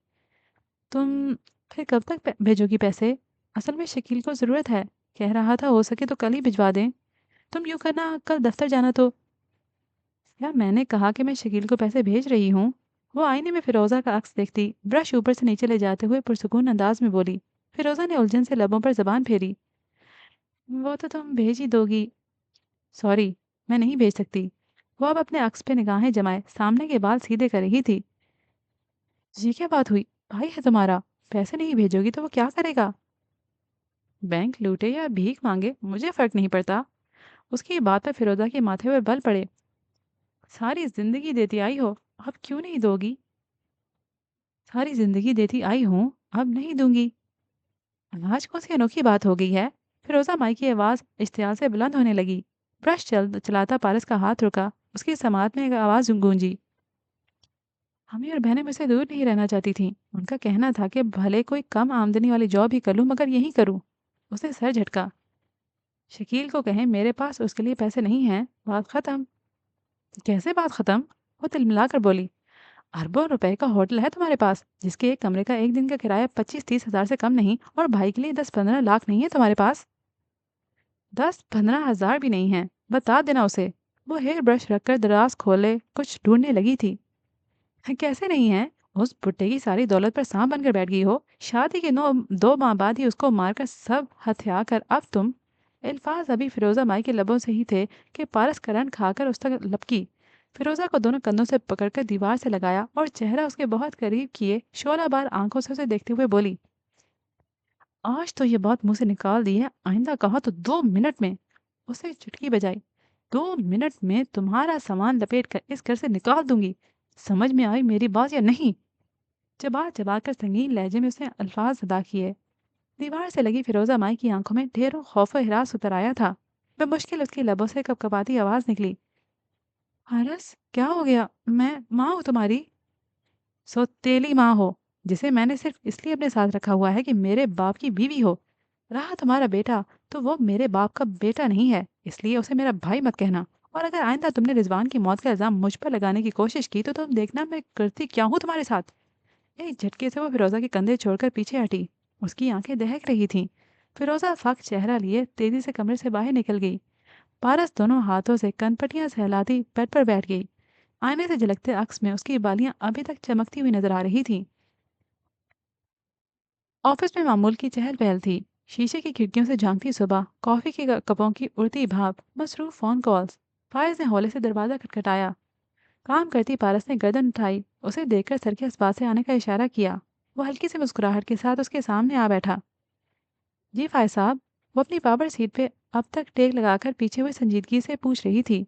तुम फिर कब तक भेजोगी पैसे? असल में शकील को ज़रूरत है, कह रहा था हो सके तो कल ही भिजवा दें। तुम यूँ करना, कल दफ्तर जाना तो। क्या मैंने कहा कि मैं शकील को पैसे भेज रही हूँ? वो आईने में फिरोज़ा का अक्स देखती ब्रश ऊपर से नीचे ले जाते हुए पुरसुकून अंदाज में बोली। फिरोज़ा ने उलझन से लबों पर जबान फेरी। वो तो तुम भेज ही दोगी। सॉरी, मैं नहीं भेज सकती। वो अब अपने अक्स पे निगाहें जमाए सामने के बाल सीधे कर रही थी। ये क्या बात हुई? भाई है तुम्हारा, पैसे नहीं भेजोगी तो वो क्या करेगा? बैंक लूटे या भीख मांगे मुझे फर्क नहीं पड़ता। उसकी बात पर फिरोजा के माथे पर बल पड़े। सारी जिंदगी देती आई हो, अब क्यों नहीं दोगी? सारी जिंदगी देती आई हूँ, अब नहीं दूंगी। आज कौन सी अनोखी बात हो गई है? फिरोजा माई की आवाज़ इश्तियाल से बुलंद होने लगी। ब्रश चलाता पारस का हाथ रुका। उसकी समात में एक आवाज़ गूंजी। हमें और बहनें मुझसे दूर नहीं रहना चाहती थीं। उनका कहना था कि भले कोई कम आमदनी वाली जॉब ही कर लूँ मगर यही करूँ। उसने सर झटका। शकील को कहें मेरे पास उसके लिए पैसे नहीं हैं, बात खत्म। कैसे बात खत्म? वो तिलमिलाकर बोली। अरबों रुपए का होटल है तुम्हारे पास, जिसके एक कमरे का एक दिन का किराया 25-30 हज़ार से कम नहीं, और भाई के लिए 10-15 लाख नहीं है तुम्हारे पास? 10-15 हज़ार भी नहीं है, बता देना उसे। वो हेयर ब्रश रखकर दराज खोले कुछ ढूंढने लगी थी। कैसे नहीं है? उस भुट्टे की सारी दौलत पर सांप बनकर बैठ गई हो। शादी के 2 माह बाद ही उसको मारकर सब हत्या कर अब तुम। अल्फाज अभी फिरोजा माई के लबों से ही थे कि पारस करंट खाकर उस तक लपकी। फिरोजा को दोनों कंधों से पकड़कर दीवार से लगाया और चेहरा उसके बहुत करीब किए शोला बार आंखों से उसे देखते हुए बोली, आज तो ये बात मुंह से निकाल दी है, आइंदा कहा तो 2 मिनट में। उसे चुटकी बजाई। 2 मिनट में तुम्हारा सामान लपेट कर इस घर से निकाल दूंगी। समझ में आई मेरी बात या नहीं? चबा चबा कर संगीन लहजे में उसने अल्फाज अदा किए। दीवार से लगी फिरोजा माई की आंखों में ढेरों खौफ और हिरास उतर आया था। मुश्किल उसकी लबों से कपकपाती आवाज निकली। हरस, क्या हो गया? मैं माँ हूँ तुम्हारी। सौतेली माँ हो, जिसे मैंने सिर्फ इसलिए अपने साथ रखा हुआ है कि मेरे बाप की बीवी हो। रहा तुम्हारा बेटा, तो वो मेरे बाप का बेटा नहीं है, इसलिए उसे मेरा भाई मत कहना। और अगर आइंदा तुमने रिजवान की मौत का इल्जाम मुझ पर लगाने की कोशिश की तो तुम देखना मैं करती क्या हूँ तुम्हारे साथ। एक झटके से वो फिरोजा के कंधे छोड़कर पीछे हटी। उसकी आंखें दहक रही थीं। फिरोजा फक चेहरा लिए तेजी से कमरे से बाहर निकल गई। पारस दोनों हाथों से कनपटियां सहलाती बेड पर बैठ गई। आईने से झलकते अक्स में उसकी बालियां अभी तक चमकती हुई नजर आ रही थीं। ऑफिस में मामूल की चहल पहल थी। शीशे की खिड़कियों से झांकती सुबह, कॉफी के कपों की उड़ती भाप, मसरूफ फोन कॉल्स। फायज ने हौले से दरवाजा खटखटाया। काम करती पारस ने गर्दन उठाई। उसे देखकर सर के इस पास से आने का इशारा किया। वो हल्की सी मुस्कुराहट के साथ उसके सामने आ बैठा। जी फायज साहब। वो अपनी पावर सीट पे अब तक टेक लगाकर पीछे हुई संजीदगी से पूछ रही थी।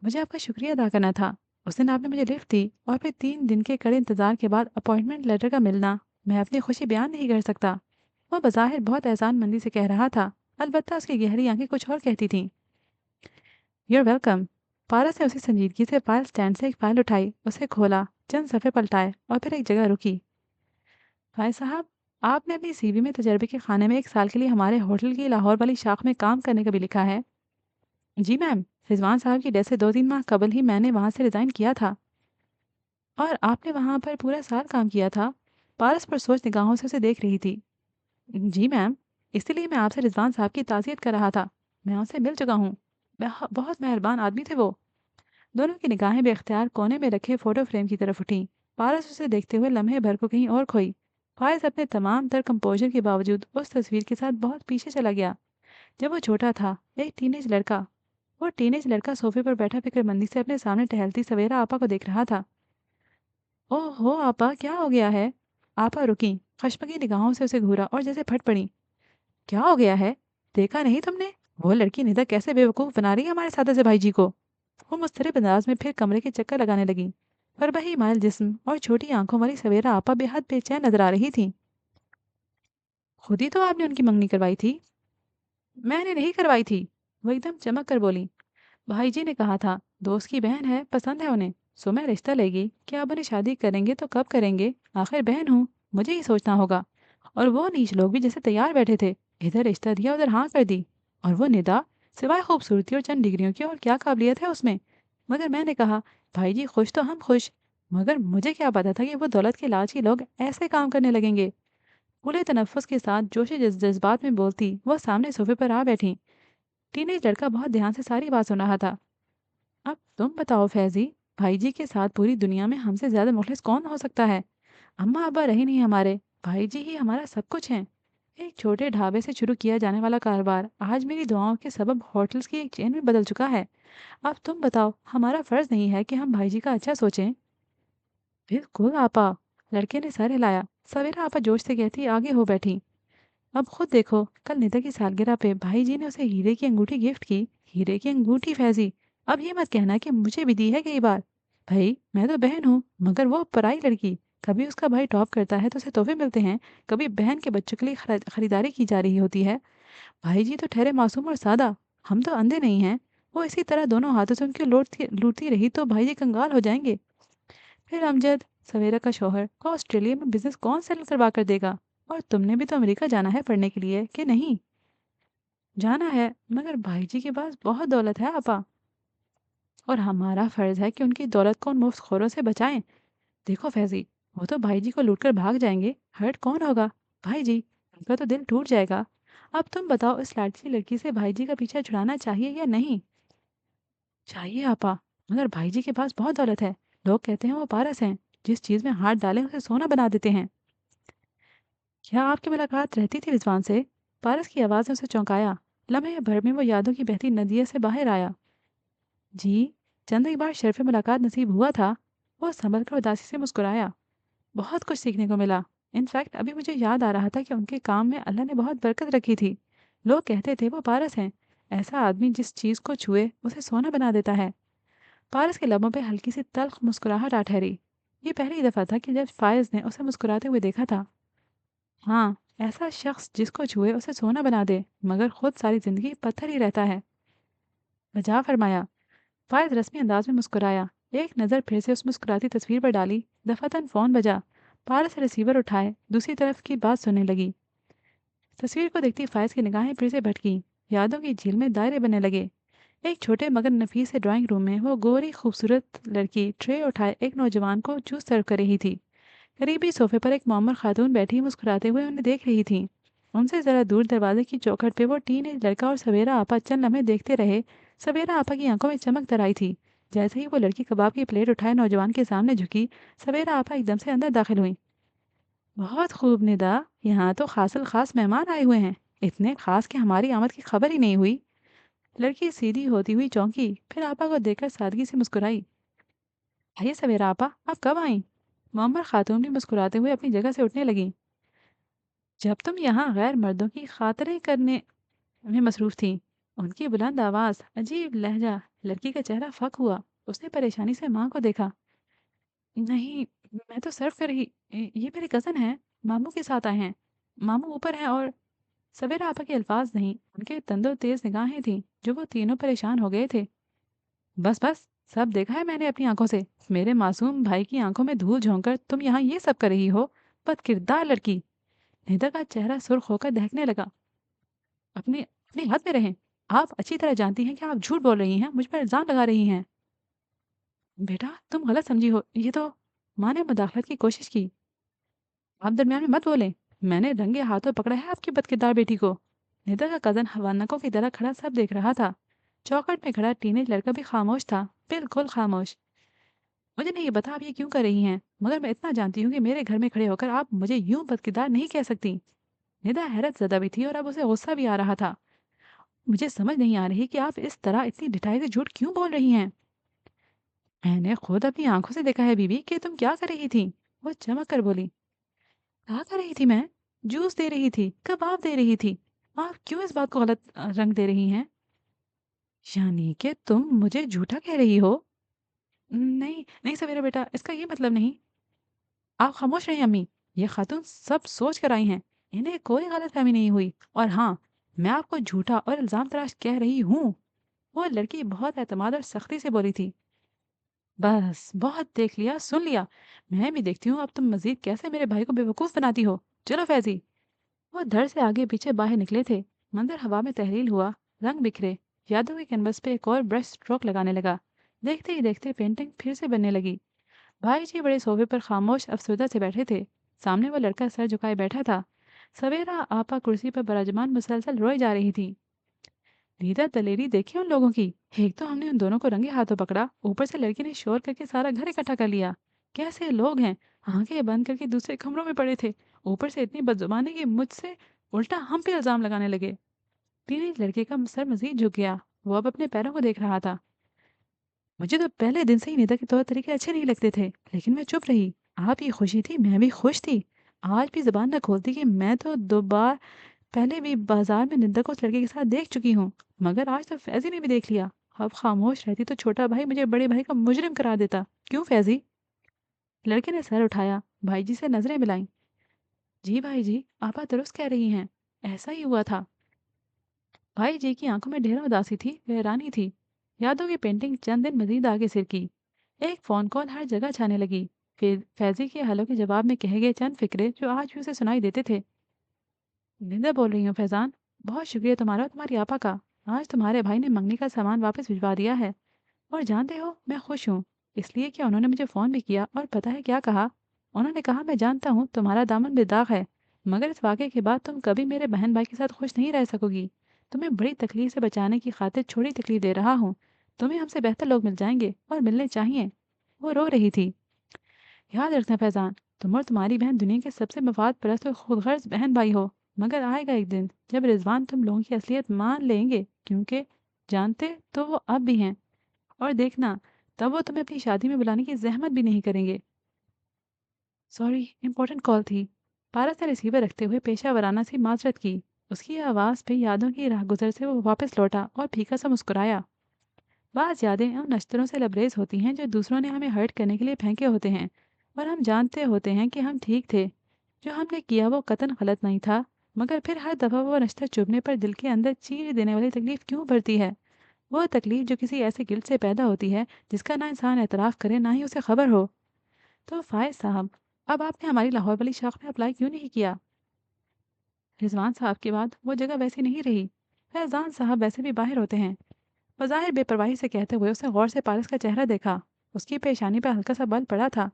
मुझे आपका शुक्रिया अदा करना था। उस दिन आपने मुझे लिफ्ट दी और फिर 3 दिन के कड़े इंतजार के बाद अपॉइंटमेंट लेटर का मिलना। मैं अपनी खुशी बयान नहीं कर सकता। वो बज़ाहिर बहुत एहसान मंदी से कह रहा था, अलबत्ता उसकी गहरी आंखें कुछ और कहती थीं। Your welcome. पारस ने उसी संजीदगी से फाइल स्टैंड से एक फाइल उठाई, उसे खोला, चंद सफ़े पलटाए और फिर एक जगह रुकी। भाई साहब, आपने अपनी सीवी में तजर्बे के खाने में 1 साल के लिए हमारे होटल की लाहौर वाली शाख में काम करने का भी लिखा है। जी मैम, रिजवान साहब की डेथ से 2-3 माह कबल ही मैंने वहाँ से रिज़ाइन किया था। और आपने वहाँ पर पूरा साल काम किया था? पारस पुरसोच निगाहों से उसे देख रही थी। जी मैम, इसीलिए मैं आपसे रिजवान साहब की ताज़ियत कर रहा था। मैं उनसे मिल चुका हूँ। बहुत मेहरबान आदमी थे वो। दोनों की निगाहें बेख्तियार कोने में रखे फोटो फ्रेम की तरफ उठीं। पारस उसे देखते हुए लम्हे भर को कहीं और खोई। फायज अपने तमाम तर कंपोजर के बावजूद उस तस्वीर के साथ बहुत पीछे चला गया। जब वो छोटा था, एक टीनेज लड़का। वो टीनेज लड़का सोफे पर बैठा फिक्रमंदी से अपने सामने टहलती सवेरा आपा को देख रहा था। ओहो आपा, क्या हो गया है? आपा रुकी, खशमगी निगाहों से उसे घूरा और जैसे फट पड़ी। क्या हो गया है? देखा नहीं तुमने? वो लड़की निदा कैसे बेवकूफ बना रही है हमारे सादा से भाई जी को। वो मुस्तरब अंदाज में फिर कमरे के चक्कर लगाने लगी। पर वही माइल जिस्म और छोटी आंखों वाली सवेरा आपा बेहद बेचैन नजर आ रही थी। खुद ही तो आपने उनकी मंगनी करवाई थी। मैंने नहीं करवाई थी। वो एकदम चमक कर बोली। भाई जी ने कहा था, दोस्त की बहन है, पसंद है उन्हें, सो मैं रिश्ता लेगी। क्या अब उन्हें शादी करेंगे तो कब करेंगे? आखिर बहन हूँ, मुझे ही सोचना होगा। और वो नीच लोग भी जैसे तैयार बैठे थे, इधर रिश्ता दिया उधर हाँ कर दी। और वो निदा, सिवाय खूबसूरती और चंद डिग्रियों की और क्या काबिलियत है उसमें? मगर मैंने कहा, भाई जी खुश तो हम खुश। मगर मुझे क्या पता था कि वो दौलत के लालची लोग ऐसे काम करने लगेंगे। खुले तनफ्फुस के साथ जोशी जज्बात में बोलती वो सामने सोफे पर आ बैठी। टीनेज लड़का बहुत ध्यान से सारी बात सुन रहा था। अब तुम बताओ फैजी, भाई जी के साथ पूरी दुनिया में हमसे ज्यादा मुखलिस कौन हो सकता है? अम्मा अब्बा रहे नहीं हमारे, भाई जी ही हमारा सब कुछ है। एक छोटे ढाबे से शुरू किया जाने वाला कारोबार आज मेरी दुआओं के सबब होटल्स की एक चेन में बदल चुका है। अब तुम बताओ, हमारा फर्ज नहीं है कि हम भाई जी का अच्छा सोचें? बिल्कुल आपा। लड़के ने सर हिलाया। सवेरा आपा जोश से कहती आगे हो बैठी। अब खुद देखो, कल निदा की सालगिरह पे भाई जी ने उसे हीरे की अंगूठी गिफ्ट की। हीरे की अंगूठी फैजी। अब ये मत कहना कि मुझे भी दी है कई बार। भाई मैं तो बहन हूँ, मगर वो पराई लड़की। कभी उसका भाई टॉप करता है तो उसे तोहफे मिलते हैं, कभी बहन के बच्चों के लिए खरीदारी की जा रही होती है। भाई जी तो ठहरे मासूम और सादा। हम तो अंधे नहीं हैं। वो इसी तरह दोनों हाथों से उनकी लूटती लूटती रही तो भाई जी कंगाल हो जाएंगे। फिर अमजद, सवेरा का शौहर, को ऑस्ट्रेलिया में बिजनेस कौन सेटल करवा कर देगा? और तुमने भी तो अमेरिका जाना है पढ़ने के लिए कि नहीं? जाना है, मगर भाई जी के पास बहुत दौलत है आपा। और हमारा फर्ज है कि उनकी दौलत को उन मुफ्तखोरों से बचाएं। देखो फैजी, वो तो भाई जी को लूटकर भाग जाएंगे, हर्ट कौन होगा? भाई जी। उनका तो दिल टूट जाएगा। अब तुम बताओ, इस लाडली लड़की से भाई जी का पीछा छुड़ाना चाहिए या नहीं? चाहिए आपा, मगर भाई जी के पास बहुत दौलत है। लोग कहते हैं वो पारस हैं, जिस चीज में हाथ डालें उसे सोना बना देते हैं। क्या आपकी मुलाकात रहती थी रिजवान से? पारस की आवाज़ ने उसे चौंकाया। लम्हे भर में वो यादों की बहती नदिया से बाहर आया। जी, चंद एक बार शर्फ मुलाकात नसीब हुआ था। वो संभल कर उदासी से मुस्कुराया। बहुत कुछ सीखने को मिला। इनफैक्ट अभी मुझे याद आ रहा था कि उनके काम में अल्लाह ने बहुत बरकत रखी थी। लोग कहते थे वो पारस हैं, ऐसा आदमी जिस चीज को छुए उसे सोना बना देता है। पारस के लबों पे हल्की सी तल्ख मुस्कुराहट आ ठहरी। ये पहली दफा था कि जब फायज ने उसे मुस्कुराते हुए देखा था। हाँ, ऐसा शख्स जिसको छुए उसे सोना बना दे, मगर खुद सारी जिंदगी पत्थर ही रहता है। बजा फरमाया। फायज रस्मी अंदाज में मुस्कुराया। एक नज़र फिर से उस मुस्कुराती तस्वीर पर डाली। दफातन फ़ोन बजा। पारस रिसीवर उठाए दूसरी तरफ की बात सुनने लगी। तस्वीर को देखती फायज की निगाहें फिर से भटकी। यादों की झील में दायरे बनने लगे। एक छोटे मगर नफीस से ड्राइंग रूम में वो गोरी खूबसूरत लड़की ट्रे उठाए एक नौजवान को जूस सर्व कर रही थी। करीबी सोफे पर एक मोमर खातून बैठी मुस्कुराते हुए उन्हें देख रही थी। उनसे जरा दूर दरवाजे की चौखट पे वो टीन एज लड़का और सवेरा आपा चंद लम्हे देखते रहे। सवेरा आपा की आंखों में चमक तर आई थी। जैसे ही वो लड़की कबाब की प्लेट उठाए नौजवान के सामने झुकी, सवेरा आपा एकदम से अंदर दाखिल हुई। बहुत खूब निदा, यहाँ तो खासल खास मेहमान आए हुए हैं। इतने खास कि हमारी आमद की खबर ही नहीं हुई। लड़की सीधी होती हुई चौंकी, फिर आपा को देखकर सादगी से मुस्कुराई। आइए सवेरा आपा, आप कब आई? मोहम्मद खातून भी मुस्कुराते हुए अपनी जगह से उठने लगी। जब तुम यहाँ गैर मर्दों की खातरें करने में मसरूफ थी। उनकी बुलंद आवाज़, अजीब लहजा। लड़की का चेहरा फक हुआ। उसने परेशानी से माँ को देखा। नहीं, मैं तो सर्व कर रही। ये मेरे कज़न हैं, मामू के साथ आए हैं। मामू ऊपर हैं और सवेरा आपा के अल्फाज नहीं, उनके तंदो तेज निगाहें थीं जो वो तीनों परेशान हो गए थे। बस बस, सब देखा है मैंने अपनी आंखों से। मेरे मासूम भाई की आंखों में धूल झोंक कर तुम यहाँ ये सब कर रही हो। बद किरदार लड़की। निदा का चेहरा सुर्ख होकर दहकने लगा। अपने अपने हद में रहें। आप अच्छी तरह जानती हैं कि आप झूठ बोल रही हैं, मुझ पर इल्ज़ाम लगा रही हैं। बेटा, तुम गलत समझी हो। ये तो माँ ने मुदाखलत की कोशिश की। आप दरमियान में मत बोलें। मैंने रंगे हाथों पकड़ा है आपकी बदकिरदार बेटी को। निदा का कज़न हवानकों की तरह खड़ा सब देख रहा था। चौखट में खड़ा टीनेज लड़का भी खामोश था, बिल्कुल खामोश। मुझे नहीं पता आप ये क्यों कर रही हैं, मगर मैं इतना जानती हूँ कि मेरे घर में खड़े होकर आप मुझे यूं बदकिरदार नहीं कह सकती। निदा हैरत ज़दा भी थी और अब उसे गुस्सा भी आ रहा था। मुझे समझ नहीं आ रही कि आप इस तरह इतनी ढिठाई से झूठ क्यों बोल रही हैं। मैंने खुद अपनी आंखों से देखा है बीबी कि तुम क्या कर रही थी। वो चमक कर बोली। क्या कर रही थी मैं? जूस दे रही थी, कबाब दे रही थी। आप क्यों इस बात को गलत रंग दे रही हैं? यानी कि तुम मुझे झूठा कह रही हो? नहीं नहीं सवेरा बेटा, इसका ये मतलब नहीं। आप खामोश रहिए अम्मी। ये खातून सब सोच कर आई हैं। इन्हें कोई गलतफहमी नहीं हुई। और हाँ, मैं आपको झूठा और इल्ज़ाम तराश कह रही हूँ। वो लड़की बहुत एतमाद और सख्ती से बोली थी। बस बहुत देख लिया, सुन लिया। मैं भी देखती हूँ अब तुम मजीद कैसे मेरे भाई को बेवकूफ़ बनाती हो। चलो फैजी। वो धड़ से आगे पीछे बाहर निकले थे। मंदिर हवा में तहलील हुआ। रंग बिखरे। यादों के कैनवस पे एक और ब्रश स्ट्रोक लगाने लगा। देखते ही देखते पेंटिंग फिर से बनने लगी। भाई जी बड़े सोफे पर खामोश अफसरदा से बैठे थे। सामने वो लड़का सर झुकाए बैठा था। सवेरा आपा कुर्सी पर बराजमान मुसलसल रोई जा रही थी। रीता दलेरी देखी उन लोगों की। एक तो हमने उन दोनों को रंगे हाथों पकड़ा, ऊपर से लड़की ने शोर करके सारा घर इकट्ठा कर लिया। कैसे लोग हैं। आंखें बंद करके दूसरे कमरों में पड़े थे। ऊपर से इतनी बदजुबानी कि मुझसे उल्टा हम पे इल्जाम लगाने लगे। टीनेज लड़के का सर मजीद झुक गया। वो अब अपने पैरों को देख रहा था। मुझे तो पहले दिन से ही निदा के तौर तरीके अच्छे नहीं लगते थे, लेकिन मैं चुप रही। आप ये खुशी थी, मैं भी खुश थी। आज भी जबान न खोलती कि मैं तो 2 बार पहले भी बाजार में निदा को उस लड़के के साथ देख चुकी हूँ। मगर आज तो फैजी ने भी देख लिया। अब खामोश रहती तो छोटा भाई मुझे बड़े भाई का मुजरिम करार देता। क्यों फैजी? लड़के ने सर उठाया। भाई जी से नजरें मिलाई। जी भाई जी, आपा दुरुस्त कह रही हैं। ऐसा ही हुआ था। भाई जी की आंखों में ढेर उदासी थी, हैरानी थी। यादों की पेंटिंग चंद दिन मजीद आगे सिर की। एक फ़ोन कॉल हर जगह छाने लगी। फिर फैज़ी के हलों के जवाब में कहे गए चंद फ़िक्रे जो आज भी उसे सुनाई देते थे। निंदा बोल रही हूँ फैज़ान। बहुत शुक्रिया तुम्हारा और तुम्हारी आपा का। आज तुम्हारे भाई ने मंगनी का सामान वापस भिजवा दिया है। और जानते हो, मैं खुश हूँ। इसलिए कि उन्होंने मुझे फ़ोन भी किया और पता है क्या कहा? उन्होंने कहा, मैं जानता हूँ तुम्हारा दामन बेदाग है, मगर इस वाक़ये के बाद तुम कभी मेरे बहन भाई के साथ खुश नहीं रह सकोगी। तुम्हें बड़ी तकलीफ़ से बचाने की खातिर छोटी तकलीफ़ दे रहा हूँ। तुम्हें हमसे बेहतर लोग मिल जाएँगे और मिलने चाहिए। वो रो रही थी। याद रखना फैज़ान, तुम और तुम्हारी बहन दुनिया के सबसे मफाद परस्त और खुदगर्ज बहन भाई हो। मगर आएगा एक दिन जब रिजवान तुम लोगों की असलियत मान लेंगे, क्योंकि जानते तो वो अब भी हैं। और देखना, तब वो तुम्हें अपनी शादी में बुलाने की ज़हमत भी नहीं करेंगे। सॉरी, इम्पोर्टेंट कॉल थी। पारस ने रिसीवर रखते हुए पेशा वराना सी माजरत की। اس کی آواز پہ یادوں کی راہ گزر سے وہ واپس لوٹا اور پھیکا سا مسکرایا۔ بعض یادیں ان نشتروں سے لبریز ہوتی ہیں جو دوسروں نے ہمیں ہرٹ کرنے کے لیے پھینکے ہوتے ہیں، اور ہم جانتے ہوتے ہیں کہ ہم ٹھیک تھے۔ جو ہم نے کیا وہ قطعاً غلط نہیں تھا، مگر پھر ہر دفعہ وہ رشتہ چبھنے پر دل کے اندر چیر دینے والی تکلیف کیوں بڑھتی ہے؟ وہ تکلیف جو کسی ایسے گلٹ سے پیدا ہوتی ہے جس کا نہ انسان اعتراف کرے نہ ہی اسے خبر ہو۔ تو فائز صاحب، اب آپ نے ہماری لاہور والی شاخ میں اپلائی کیوں نہیں کیا؟ رضوان صاحب کے بعد وہ جگہ ویسی نہیں رہی۔ فیضان صاحب ویسے بھی باہر ہوتے ہیں، بظاہر بے پرواہی سے کہتے ہوئے اسے غور سے پارس کا چہرہ دیکھا۔ اس کی پیشانی پر ہلکا سا بل پڑا تھا۔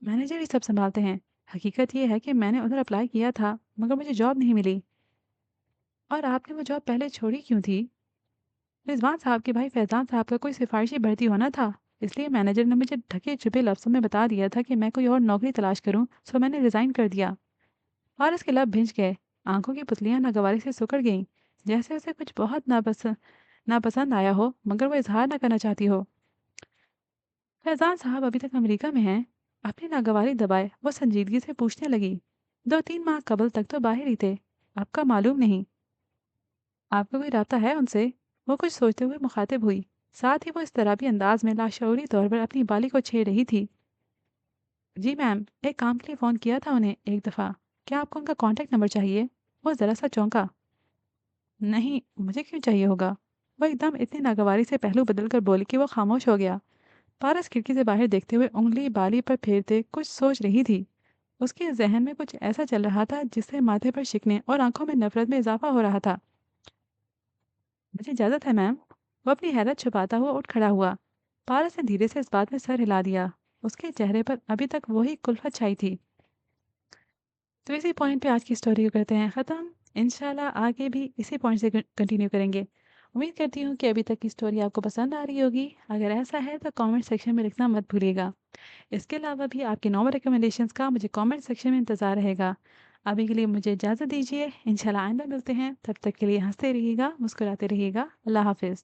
مینیجر ہی سب سنبھالتے ہیں۔ حقیقت یہ ہے کہ میں نے ادھر اپلائی کیا تھا مگر مجھے جاب نہیں ملی۔ اور آپ نے وہ جاب پہلے چھوڑی کیوں تھی؟ رضوان صاحب کے بھائی فیضان صاحب کا کوئی سفارشی بھرتی ہونا تھا، اس لیے مینیجر نے مجھے ڈھکے چھپے لفظوں میں بتا دیا تھا کہ میں کوئی اور نوکری تلاش کروں، سو میں نے ریزائن کر دیا۔ اور اس کے لب بھنج گئے، آنکھوں کی پتلیاں ناگواری سے سکڑ گئیں، جیسے اسے کچھ بہت ناپسند آیا ہو مگر وہ اظہار نہ کرنا چاہتی ہو۔ فیضان صاحب ابھی تک امریکہ میں ہیں؟ اپنی ناگواری دبائے وہ سنجیدگی سے پوچھنے لگی۔ 2-3 ماہ قبل تک تو باہر ہی تھے، آپ کا معلوم نہیں؟ آپ کا کوئی رابطہ ہے ان سے؟ وہ کچھ سوچتے ہوئے مخاطب ہوئی، ساتھ ہی وہ اس طرح بھی انداز میں لاشعوری طور پر اپنی بالی کو چھیڑ رہی تھی۔ جی میم، ایک کام کے لیے فون کیا تھا انہیں ایک دفعہ، کیا آپ کو ان کا کانٹیکٹ نمبر چاہیے؟ وہ ذرا سا چونکا۔ نہیں، مجھے کیوں چاہیے ہوگا؟ وہ ایک دم اتنی ناگواری سے پہلو بدل کر بولی کہ وہ خاموش ہو گیا۔ پارس کھڑکی سے باہر دیکھتے ہوئے انگلی بالی پر پھیرتے کچھ سوچ رہی تھی۔ اس کے ذہن میں کچھ ایسا چل رہا تھا جس سے ماتھے پر شکنے اور آنکھوں میں نفرت میں اضافہ ہو رہا تھا۔ مجھے اجازت ہے میم؟ وہ اپنی حیرت چھپاتا ہوا اٹھ کھڑا ہوا۔ پارس نے دھیرے سے اس بات میں سر ہلا دیا۔ اس کے چہرے پر ابھی تک وہی کلفت چھائی تھی۔ تو اسی پوائنٹ پہ آج کی اسٹوری کو کرتے ہیں ختم۔ انشاءاللہ آگے بھی اسی پوائنٹ سے کنٹینیو کریں گے۔ امید کرتی ہوں کہ ابھی تک کی اسٹوری آپ کو پسند آ رہی ہوگی۔ اگر ایسا ہے تو کامنٹ سیکشن میں لکھنا مت بھولیے گا۔ اس کے علاوہ بھی آپ کے نارمل ریکمنڈیشنز کا مجھے کامنٹ سیکشن میں انتظار رہے گا۔ ابھی کے لیے مجھے اجازت دیجیے، انشاءاللہ آئندہ ملتے ہیں۔ تب تک کے لیے ہنستے رہیے گا، مسکراتے رہیے گا۔ اللہ حافظ۔